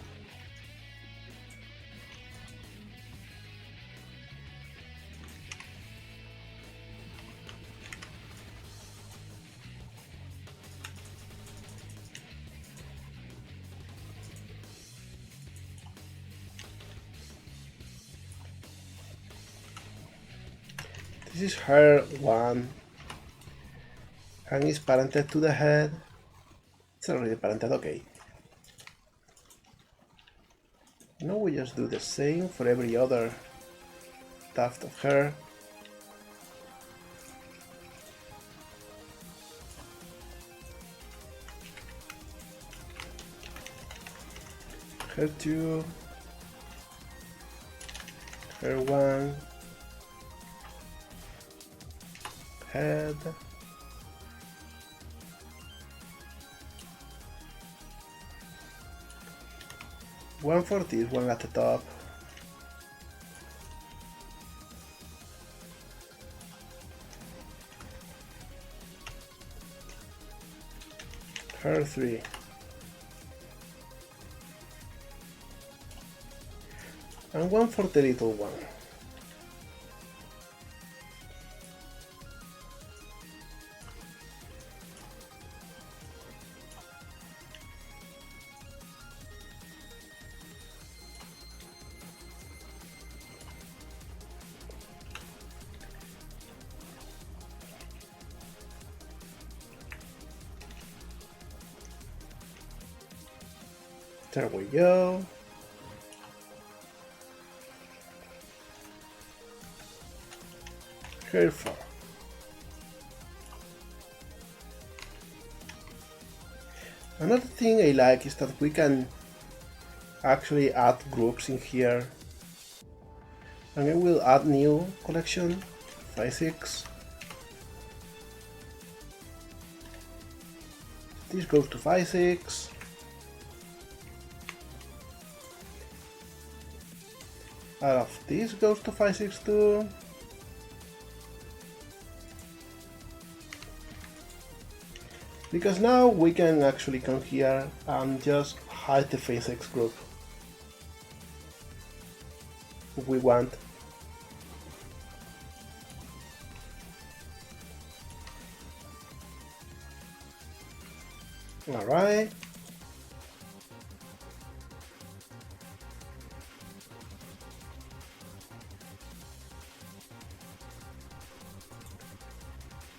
This is her one, and it's parented to the head. It's already parented, okay. Now we just do the same for every other tuft of hair. Hair 2, hair 1, head, one for this one at the top, hair 3, and one for the little one. There we go. Hair 4. Another thing I like is that we can actually add groups in here. And I will add new collection, 5-6. This goes to 5-6. Out of this goes to 5-6 too. Because now we can actually come here and just hide the 5-6 group if we want. Alright.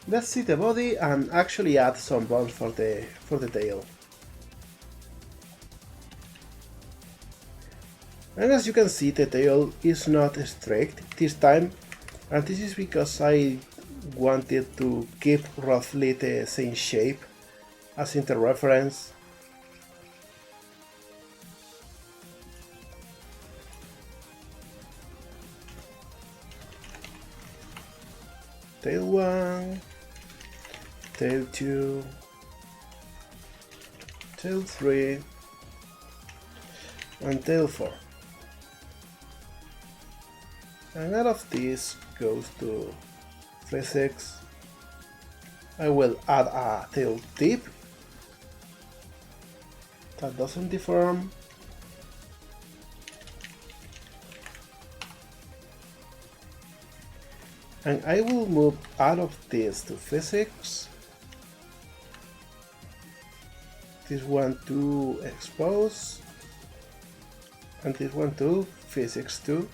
Let's see the body and actually add some bones for the tail. And as you can see, the tail is not straight this time, and this is because I wanted to keep roughly the same shape as in the reference. Tail 1, tail 2, tail 3, and tail 4. And out of this goes to 5-6. I will add a tail tip that doesn't deform. And I will move out of this to 5-6. This one to expose. And this one to 5-6 too.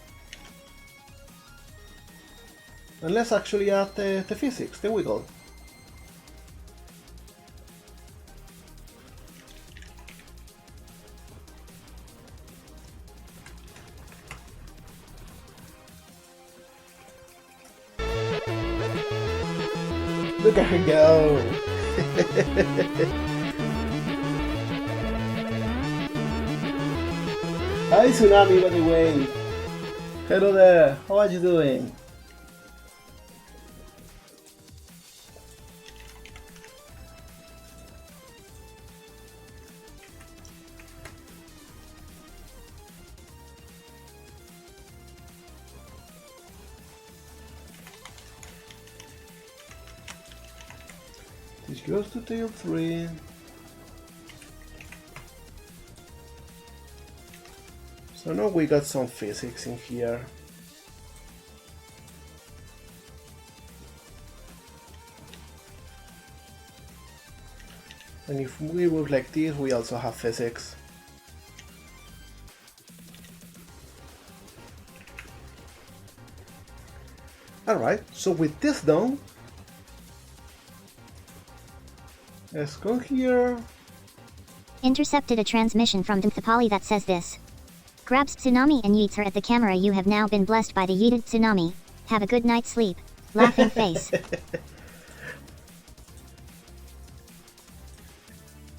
And let's actually add the physics, the wiggle. Look at her go! Hi Tsunami, by the way! Hello there, how are you doing? This goes to tail 3. So now we got some physics in here. And if we move like this, we also have physics. Alright, so with this done, let's go here. Intercepted a transmission from Dmthapali that says this. Grabs tsunami and yeets her at the camera. You have now been blessed by the yeeted tsunami. Have a good night's sleep. Laughing face.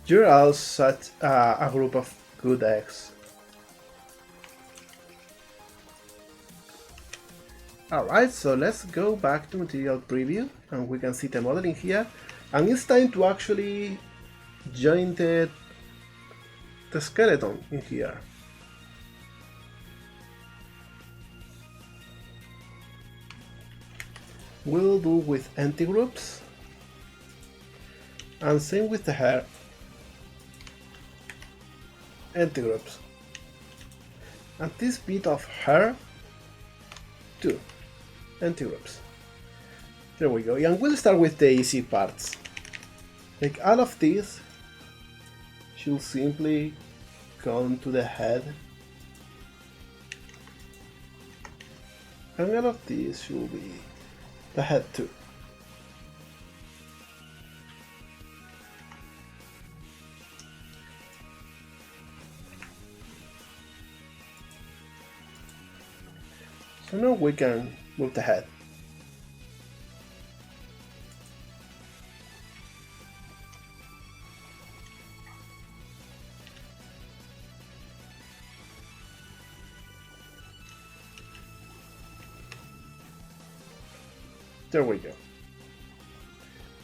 You're all such a group of good eggs. Alright, so let's go back to material preview and we can see the modeling here. And it's time to actually join the skeleton in here. We'll do with empty groups. And same with the hair. Empty groups. And this bit of hair too. Empty groups. There we go. And we'll start with the easy parts. Like all of these should simply come to the head. And all of these should be the head too. So now we can move the head. There we go.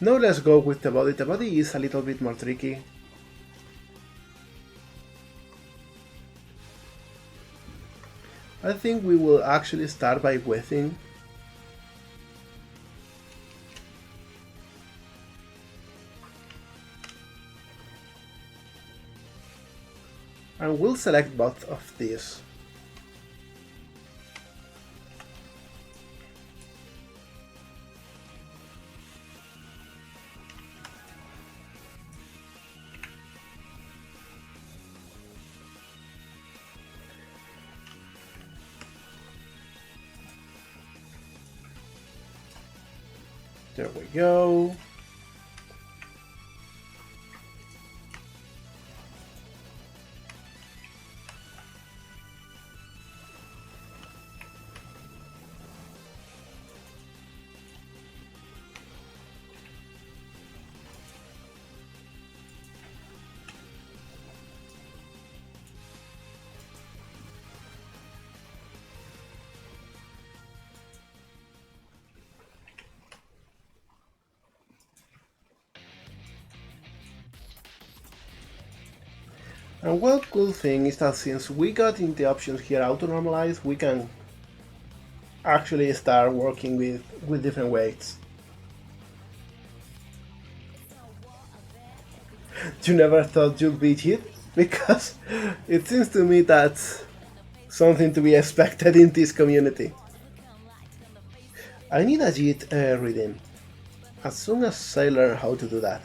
Now let's go with the body. The body is a little bit more tricky. I think we will actually start by wetting. And we'll select both of these. There we go. And one cool thing is that since we got in the options here auto normalize, we can actually start working with different weights. You never thought you'd be hit? Because it seems to me that's something to be expected in this community. I need a JIT reading, as soon as I learn how to do that.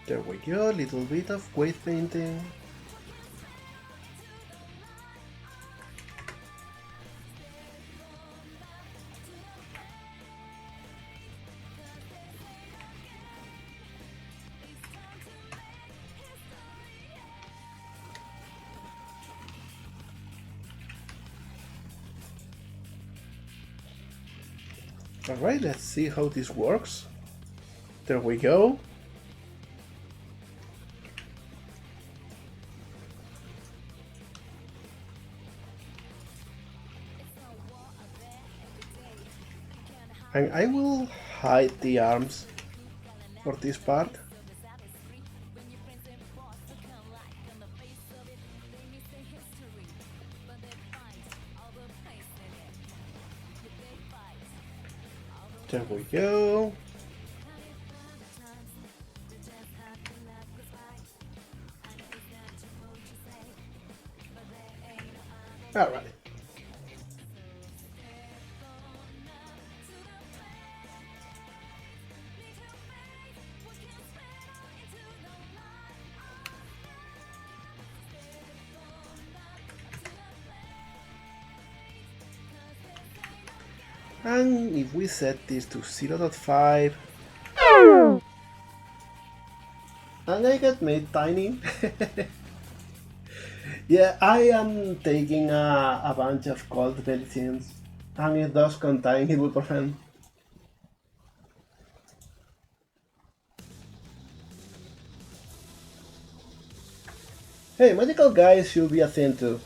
There we go, a little bit of weight painting. Alright, let's see how this works. There we go. And I will hide the arms for this part. There we go. Alright. And if we set this to 0.5, and I get made tiny. Yeah, I am taking a bunch of cold medicines, and it does contain ibuprofen. Hey, magical guys should be a thing too.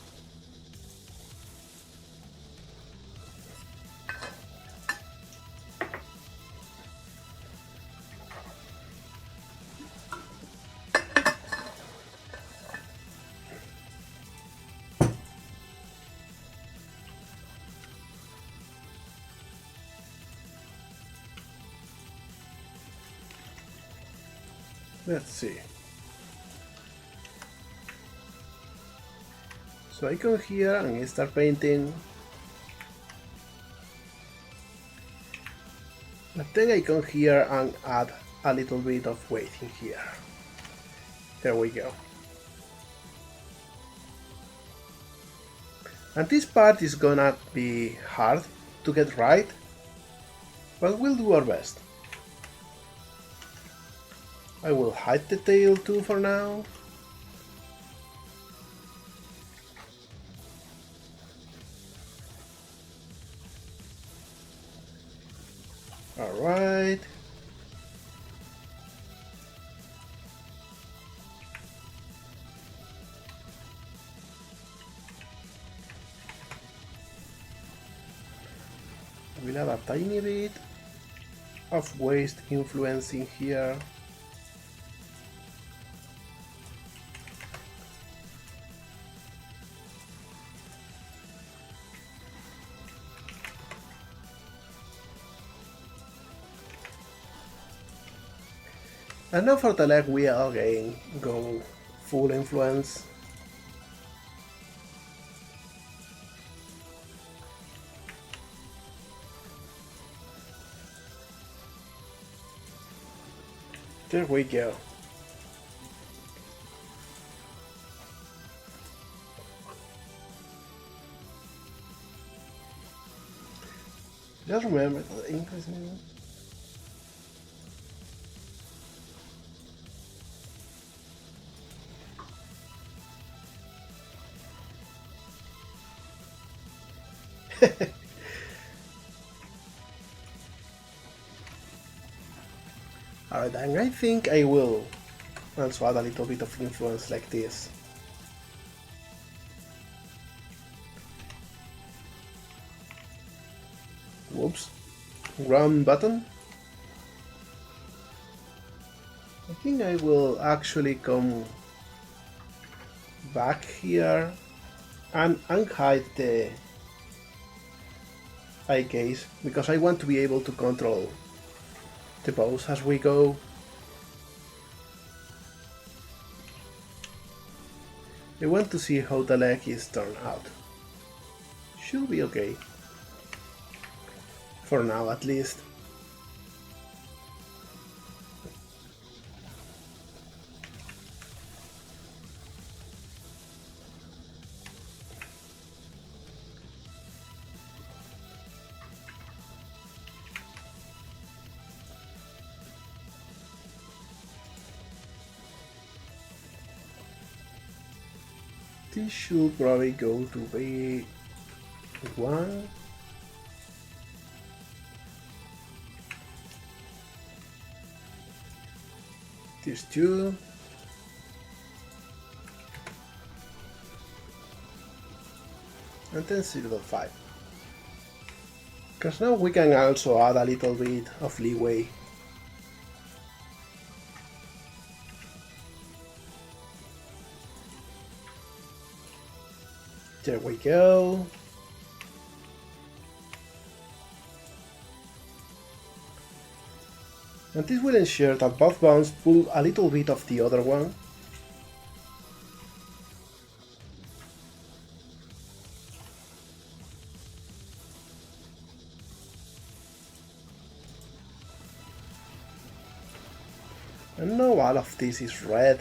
Let's see. So I come here and I start painting. But then I come here and add a little bit of weight in here. There we go. And this part is gonna be hard to get right, but we'll do our best. I will hide the tail too for now. Alright. We'll have a tiny bit of waste influencing here. And now for the leg we are again go full influence. There we go. Just remember the increase in Alright, and I think I will also add a little bit of influence like this. Whoops. Wrong button. I think I will actually come back here and unhide the eye gaze because I want to be able to control the pose as we go. I want to see how the leg is turned out. Should be okay. For now at least. This should probably go to be 1. This 2. And then 0.5. Because now we can also add a little bit of leeway. There we go. And this will ensure that both bounds pull a little bit of the other one. And now all of this is red.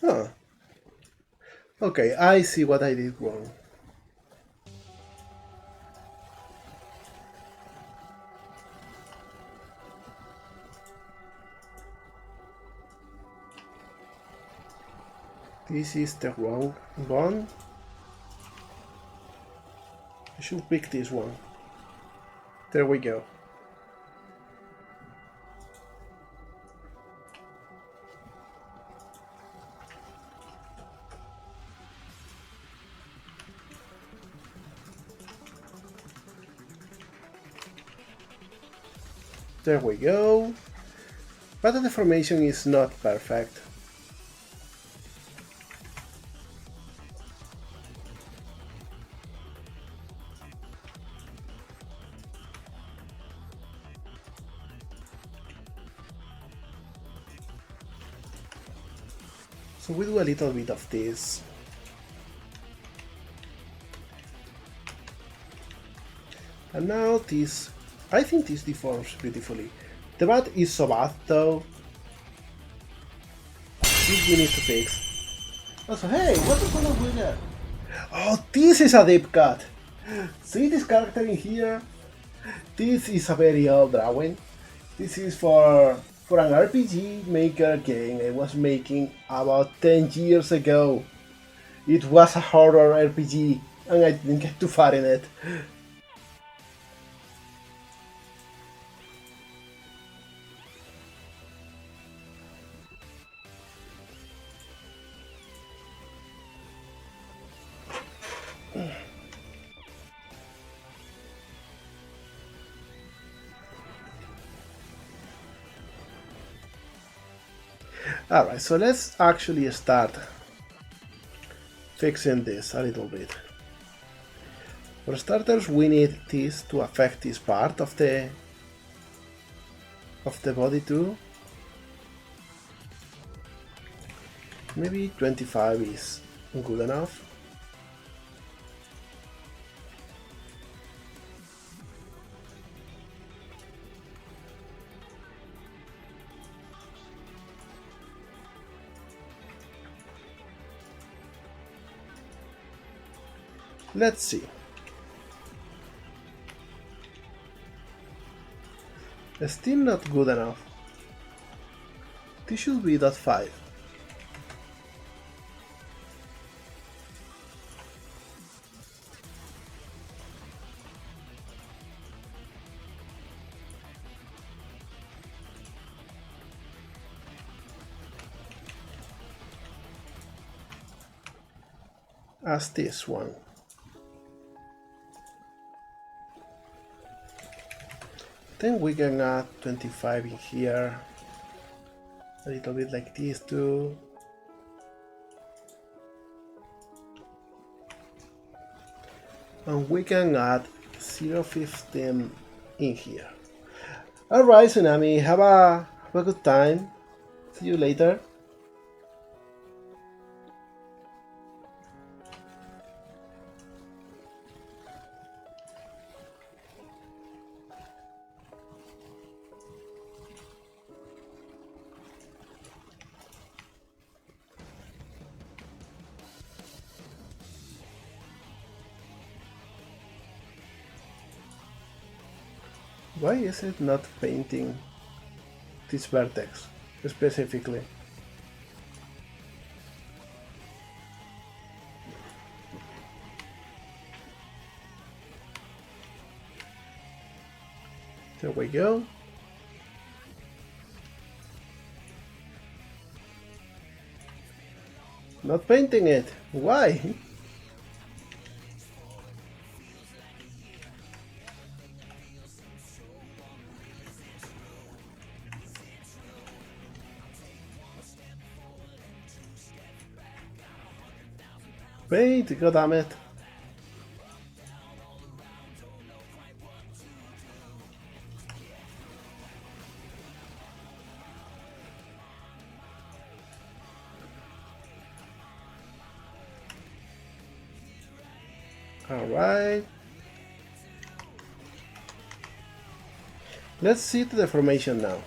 Huh. Okay, I see what I did wrong. This is the wrong one. I should pick this one. There we go. There we go. But the deformation is not perfect. So we do a little bit of this. And now this, I think this deforms beautifully. The bat is so bad though. This we need to fix. Also, hey, what the fuck with that? Oh, this is a deep cut. See this character in here? This is a very old drawing. This is for an RPG Maker game I was making about 10 years ago. It was a horror RPG and I didn't get too far in it. Alright, so let's actually start fixing this a little bit. For starters, we need this to affect this part of the body too. Maybe 25 is good enough. Let's see. Still not good enough. This should be .5. As this one. Then we can add 25 in here, a little bit like this too. And we can add 0.15 in here. Alright, Tsunami, have a good time. See you later. Why is it not painting this vertex specifically? There we go. Not painting it. Why? Paint, goddammit. Alright. Let's see the deformation now.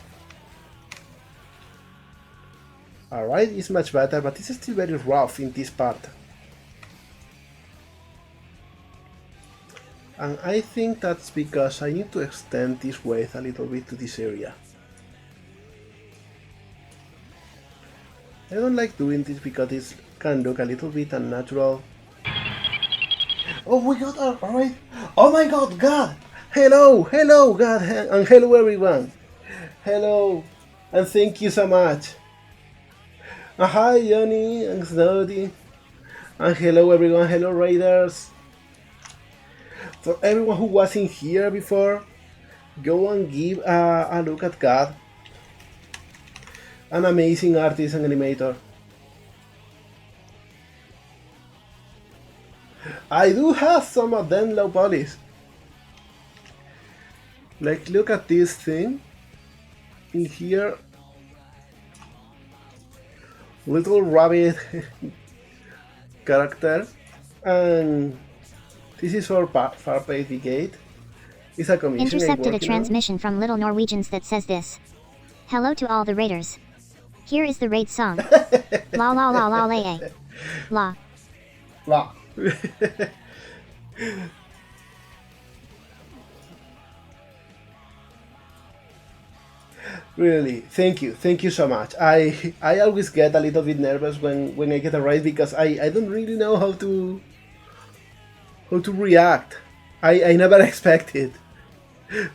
Alright, it's much better, but it's still very rough in this part. And I think that's because I need to extend this width a little bit to this area. I don't like doing this because it can look a little bit unnatural. Oh, we got alright. Oh my god, God! Hello, hello, God, and hello everyone. Hello, and thank you so much. Hi, Johnny and Snowdy. And hello everyone, hello Raiders. For everyone who wasn't here before, go and give a look at God. An amazing artist and animator. I do have some of them low polys. Like, look at this thing in here. Little rabbit character. And this is for ParfaitBeGait. It's a commission. Intercepted a transmission from Little Norwegians that says this. Hello to all the raiders. Here is the raid song. La la la la la la. La. Really, thank you so much. I always get a little bit nervous when I get a raid because I don't really know how to react. I never expect it.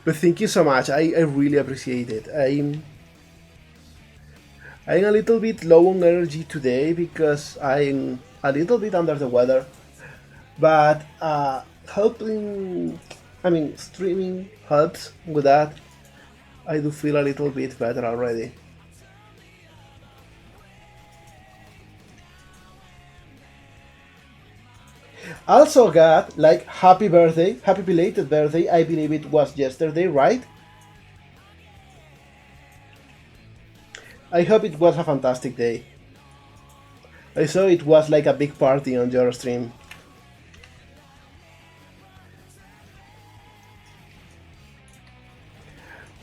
But thank you so much. I really appreciate it. I'm a little bit low on energy today because I'm a little bit under the weather. But streaming helps with that. I do feel a little bit better already. Also got like happy birthday, happy belated birthday. I believe it was yesterday, right? I hope it was a fantastic day. I saw it was like a big party on your stream.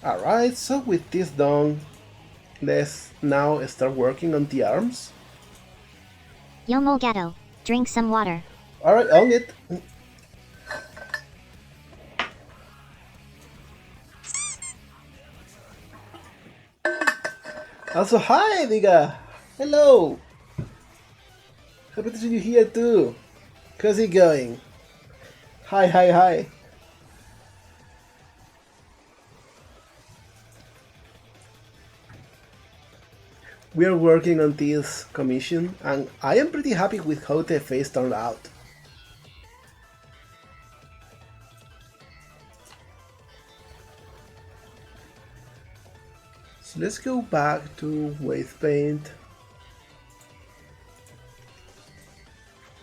Alright, so with this done, let's now start working on the arms. Yo mol gato, drink some water. Alright, on it. Also, hi, Diga! Hello! Happy to see you here too. How's it going? Hi, hi, hi. We are working on this commission, and I am pretty happy with how the face turned out. So let's go back to wave paint.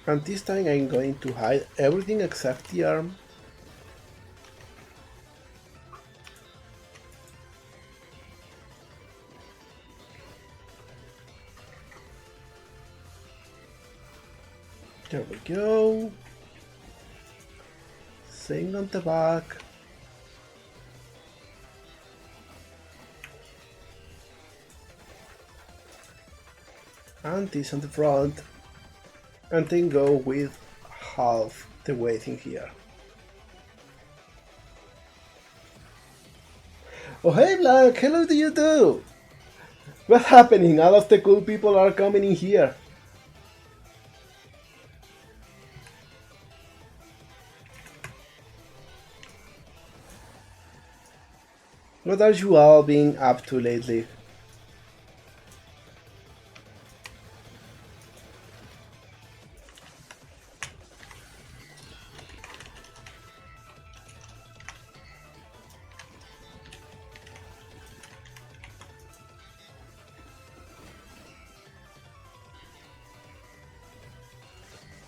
And this time I'm going to hide everything except the arm. There we go. Same on the back. And this on the front. And then go with half the weight in here. Oh hey Black, hello to you too! What's happening? All of the cool people are coming in here. What are you all being up to lately?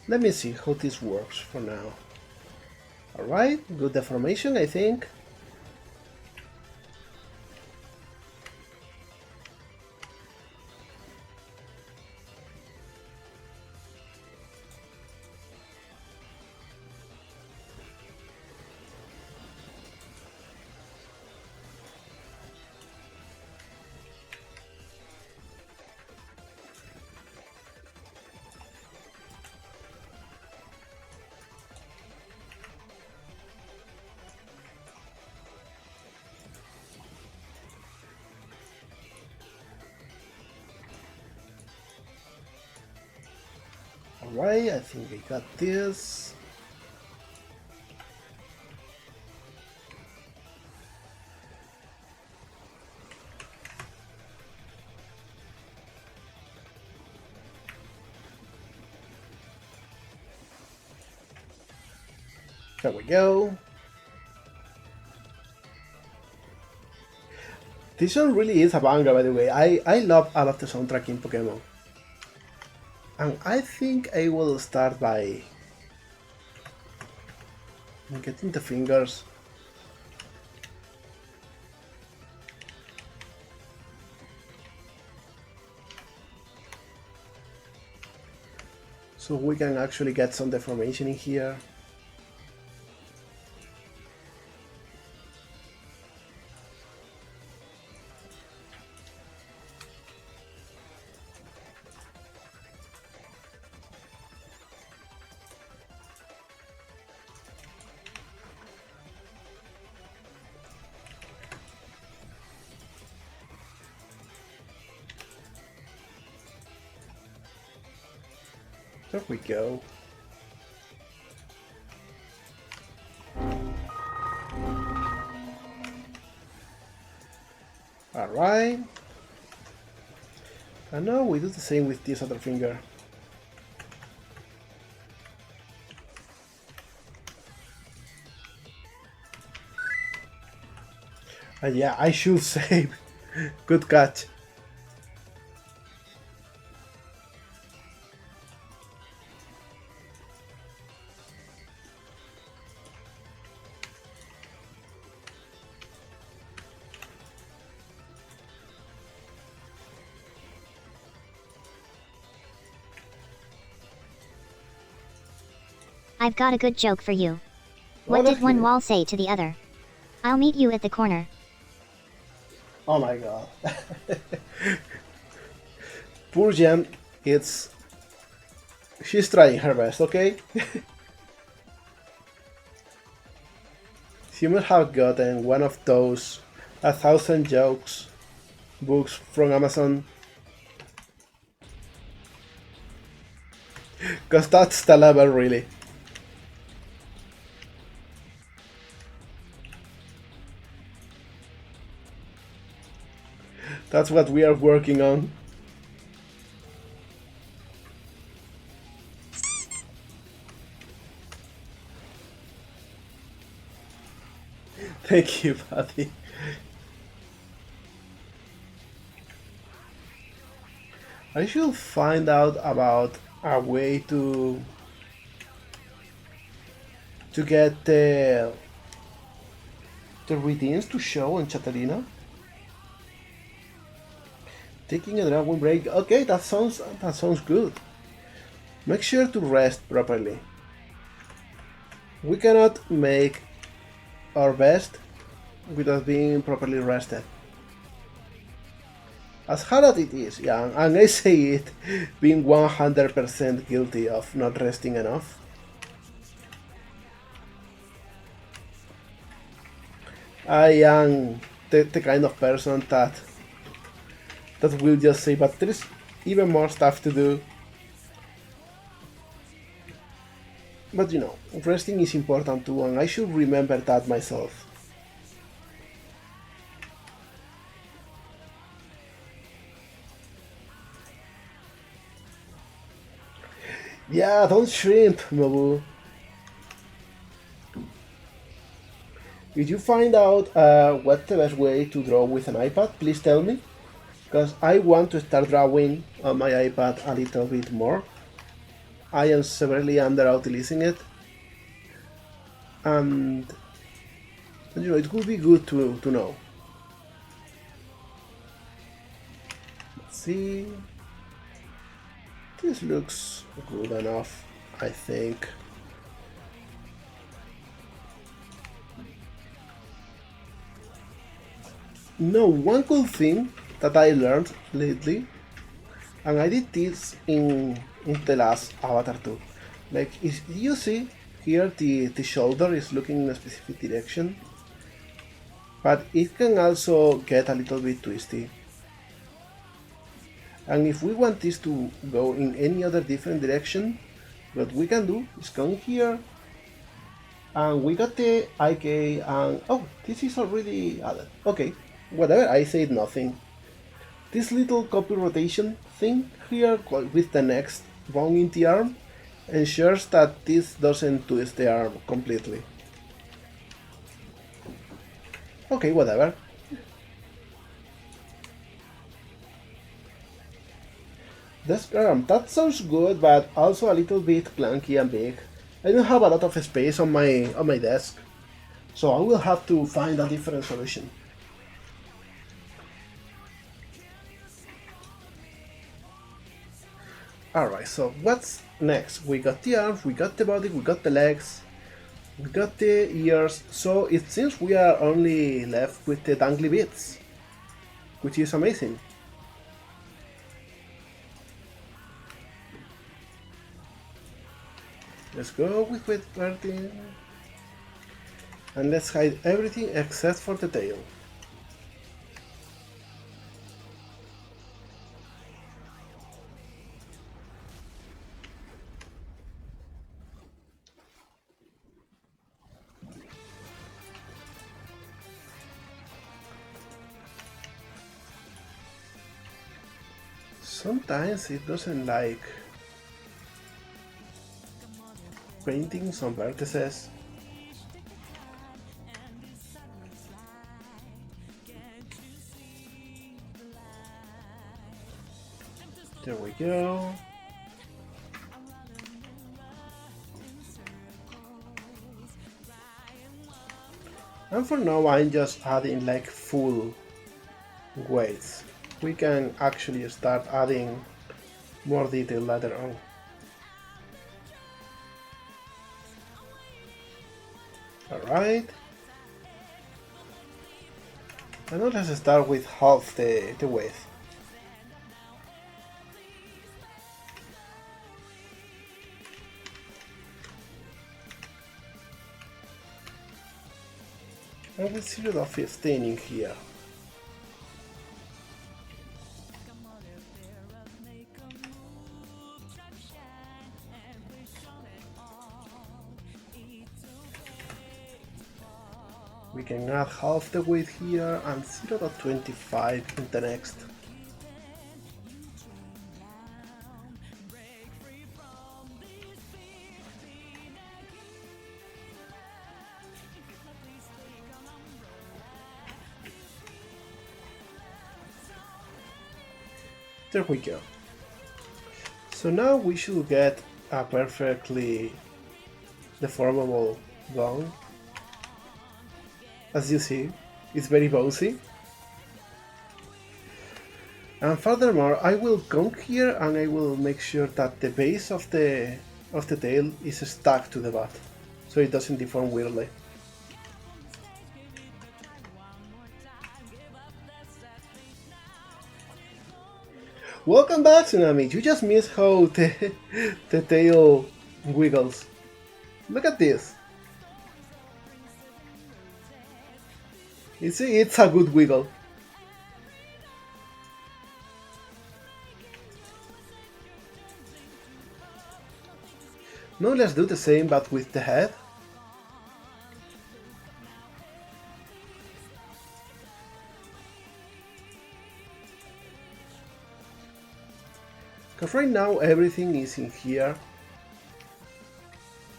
Let me see how this works for now. Alright, good deformation I think. Alright, I think I got this. There we go. This one really is a banger, by the way. I love all of the soundtrack in Pokemon. And I think I will start by getting the fingers. So we can actually get some deformation in here. There we go. Alright. And now we do the same with this other finger. And yeah, I should save. Good catch. I've got a good joke for you. What did one wall say to the other? I'll meet you at the corner. Oh my god. Poor Jen, she's trying her best, okay? She must have gotten one of those 1,000 jokes books from Amazon. Cause that's the level, really. That's what we are working on. Thank you, buddy. I should find out about a way to get the redeems to show on Chatarina. Taking a dragon break. Okay, that sounds good. Make sure to rest properly. We cannot make our best without being properly rested. As hard as it is, yeah, and I say it being 100% guilty of not resting enough. I am the kind of person that will just say, but there is even more stuff to do. But you know, resting is important too, and I should remember that myself. Yeah, don't shrimp, Mabu. If you find out what's the best way to draw with an iPad, please tell me. Because I want to start drawing on my iPad a little bit more. I am severely underutilizing it. And you know, it would be good to know. Let's see. This looks good enough, I think. No, one cool thing that I learned lately, and I did this in the last avatar too. Like, you see here the shoulder is looking in a specific direction, but it can also get a little bit twisty. And if we want this to go in any other different direction, What we can do is come here, and we got the IK, and oh, this is already added. Okay, whatever, I said nothing. This little copy rotation thing here with the next bone in the arm ensures that this doesn't twist the arm completely. Okay, whatever. That sounds good, but also a little bit clunky and big. I don't have a lot of space on my desk, so I will have to find a different solution. Alright, so what's next? We got the arms, we got the body, we got the legs, we got the ears, so it seems we are only left with the dangly bits, which is amazing. Let's go with everything, and let's hide everything except for the tail. Sometimes it doesn't like painting some vertices. There we go. And for now I'm just adding like full weights. We can actually start adding more detail later on. Alright. And now let's start with half the weight. And with 0.15 in here. We can add half the weight here and 0.25 in the next. There we go. So now we should get a perfectly deformable bone. As you see, it's very bouncy. And furthermore, I will come here and I will make sure that the base of the tail is stuck to the butt, so it doesn't deform weirdly. Welcome back, Tsunami! You just missed how the tail wiggles. Look at this! It's a good wiggle. Now let's do the same but with the head. Because right now everything is in here,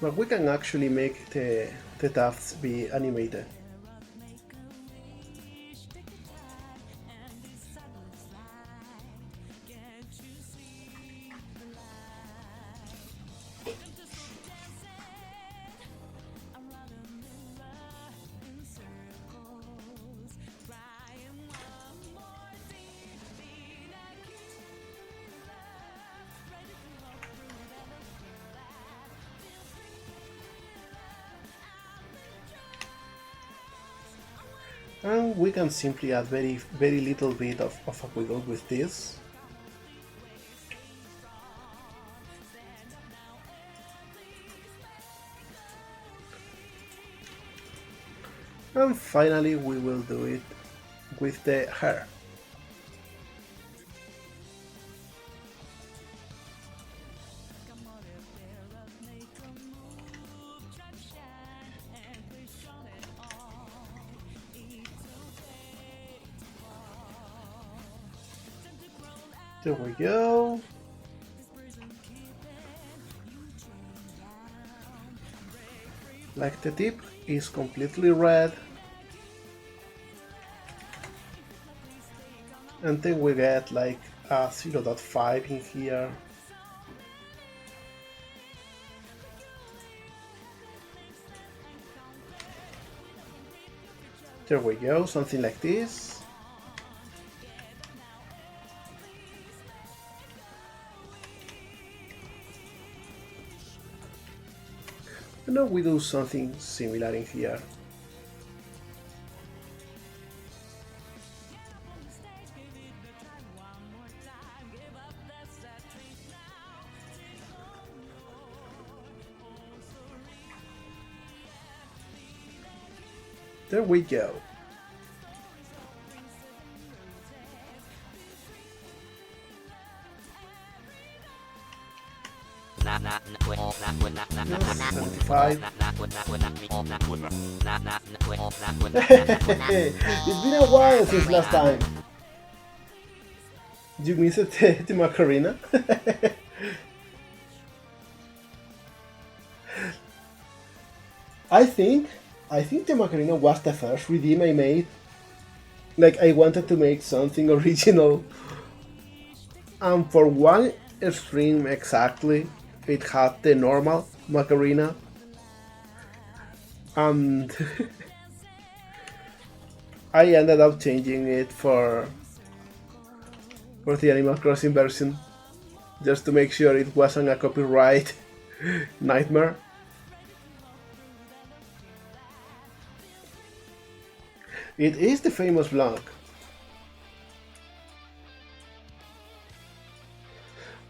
but we can actually make the tufts be animated. And we can simply add very little bit of a wiggle with this. And finally we will do it with the hair. There we go. Like the tip is completely red. And then we get like a 0.5 in here. There we go, something like this. And now we do something similar in here. There we go. It's been a while since last time. You miss it, the Macarena? I think the Macarena was the first redeem I made. Like, I wanted to make something original. And for one stream exactly, it had the normal Macarena. And I ended up changing it for the Animal Crossing version, just to make sure it wasn't a copyright nightmare. It is the famous block.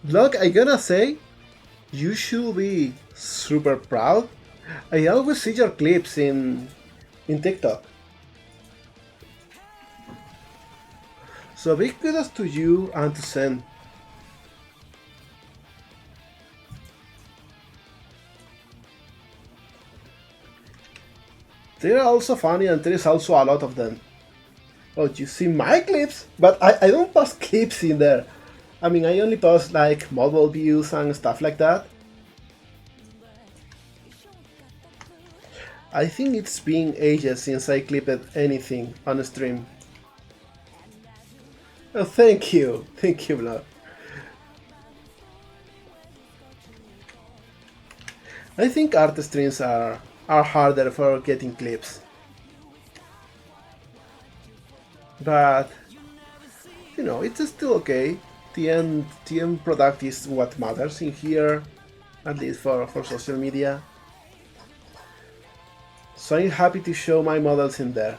Block, I gotta say, you should be super proud. I always see your clips in TikTok. So big kudos to you and to Sen. They're also funny and there is also a lot of them. Oh, you see my clips? But I don't post clips in there. I mean, I only post like mobile views and stuff like that. I think it's been ages since I clipped anything on a stream. Oh, thank you, Vlog. I think art streams are harder for getting clips. But, you know, it's still okay. The end product is what matters in here, at least for social media. So I'm happy to show my models in there.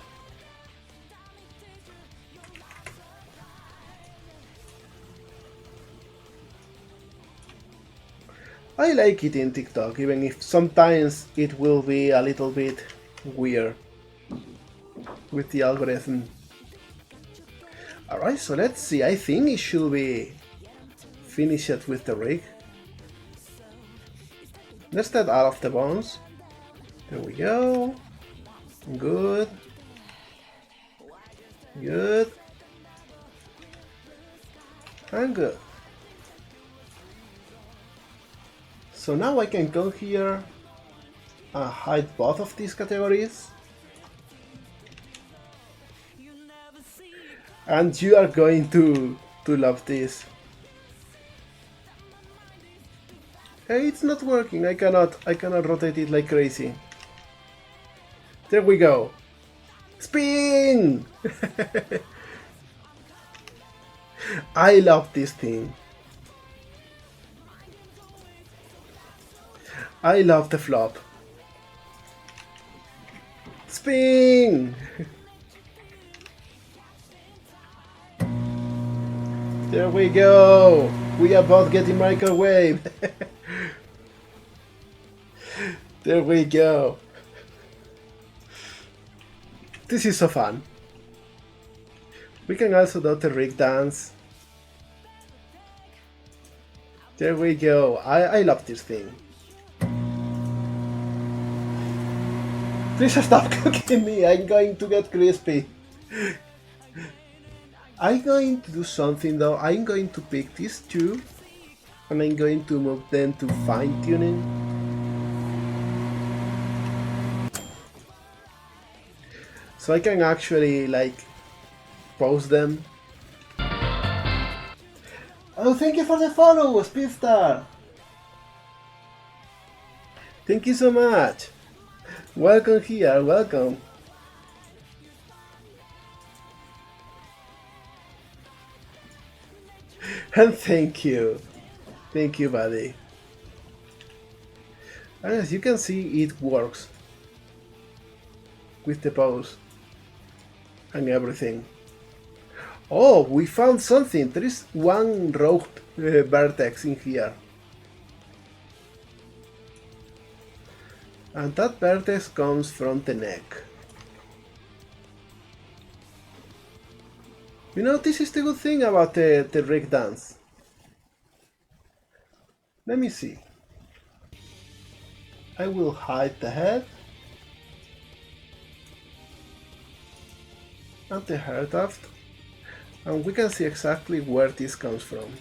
I like it in TikTok, even if sometimes it will be a little bit weird with the algorithm. Alright, so let's see. I think it should be finished with the rig. Let's get out of the bones. There we go. Good. Good. And good. So now I can come here and hide both of these categories. And you are going to love this. Hey, it's not working. I cannot rotate it like crazy. There we go. Spin! I love this thing. I love the flop. Spin! There we go! We are both getting microwave! There we go! This is so fun. We can also do the rig dance. There we go. I love this thing. Please stop cooking me. I'm going to get crispy. I'm going to do something though. I'm going to pick these two and I'm going to move them to fine tuning. So I can actually like pause them. Oh, thank you for the follow, Speedstar! Thank you so much! Welcome here, welcome! And thank you! Thank you, buddy. And as you can see, it works. With the pause. And everything. Oh, we found something! There is one rogue vertex in here. And that vertex comes from the neck. You know, this is the good thing about the rig dance. Let me see. I will hide the head. And the hair tuft. And we can see exactly where this comes from.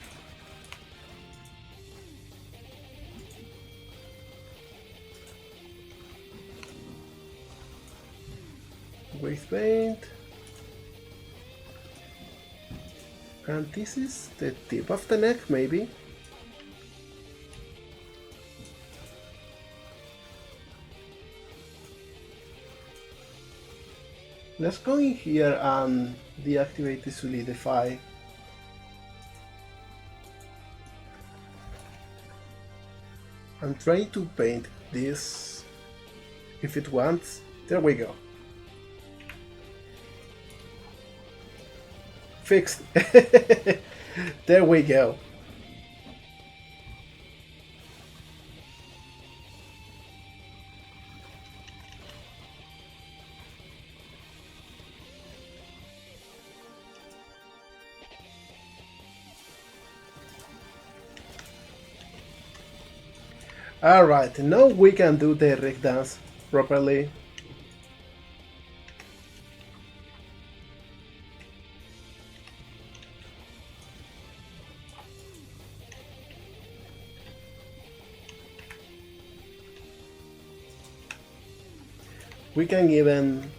With paint. And this is the tip of the neck, maybe. Let's go in here and deactivate the solidify. I'm trying to paint this if it wants. There we go. Fixed. There we go. Alright, now we can do the rig dance properly. We can even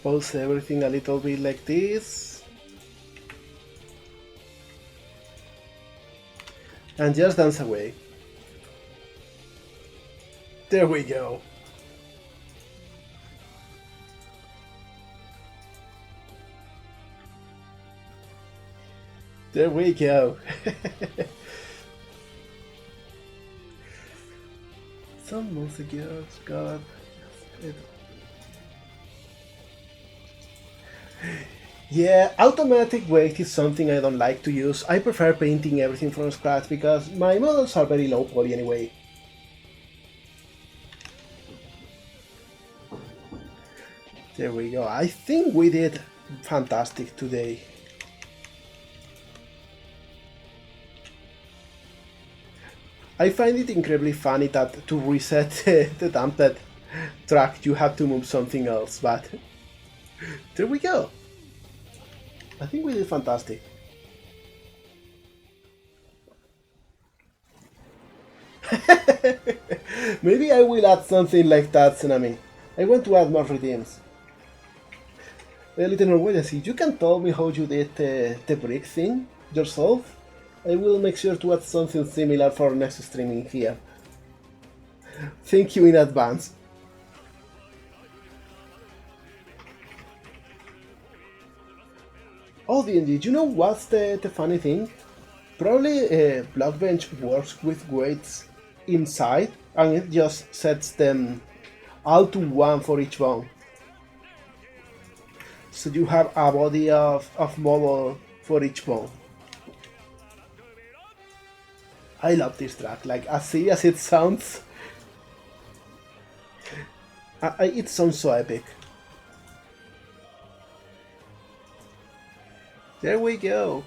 pose everything a little bit like this. And just dance away. There we go. There we go. Some music girls, God. Yeah, automatic weight is something I don't like to use. I prefer painting everything from scratch because my models are very low poly anyway. There we go. I think we did fantastic today. I find it incredibly funny that to reset the template track you have to move something else, but there we go. I think we did fantastic. Maybe I will add something like that, Tsunami. I want to add more redeems. Little Norwegian, you can tell me how you did the brick thing yourself. I will make sure to add something similar for next streaming here. Thank you in advance. Oh, D&D, you know what's the funny thing? Probably Blockbench works with weights inside and it just sets them all to 1 for each bone. So you have a body of model for each bone. I love this track, like as silly as it sounds, it sounds so epic. There we go.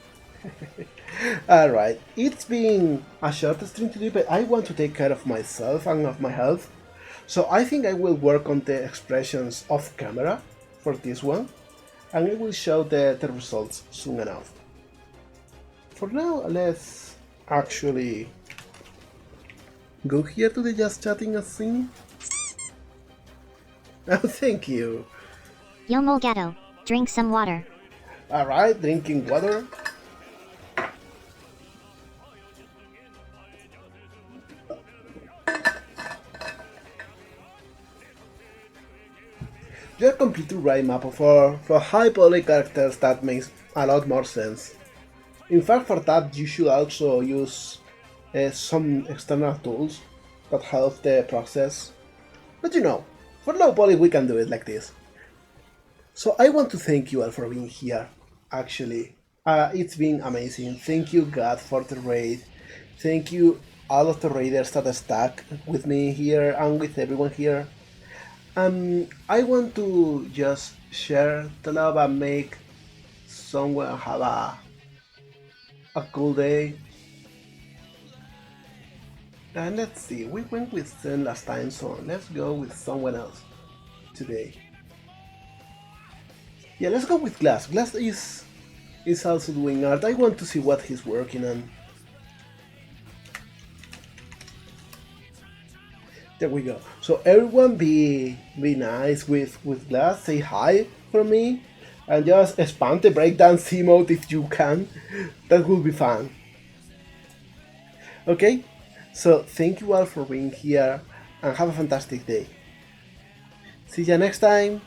Alright, it's been a short stream today, but I want to take care of myself and of my health. So I think I will work on the expressions off camera. for this one, and I will show the results soon enough. For now, let's actually go here to the just chatting a scene. Oh, thank you. Yo mol gato, drink some water. Alright, drinking water. You're completely right, Mapo. For high poly characters, that makes a lot more sense. In fact, for that, you should also use some external tools that help the process. But you know, for low poly, we can do it like this. So I want to thank you all for being here, actually. It's been amazing. Thank you, God, for the raid. Thank you, all of the raiders that stuck with me here and with everyone here. I want to just share the love and make someone have a cool day. And let's see, we went with Zen last time, so let's go with someone else today. Yeah, let's go with Glass. Glass is also doing art. I want to see what he's working on. There we go. So everyone be nice with Glass. Say hi for me. And just spam the breakdance emote if you can. That will be fun. Okay? So thank you all for being here and have a fantastic day. See ya next time.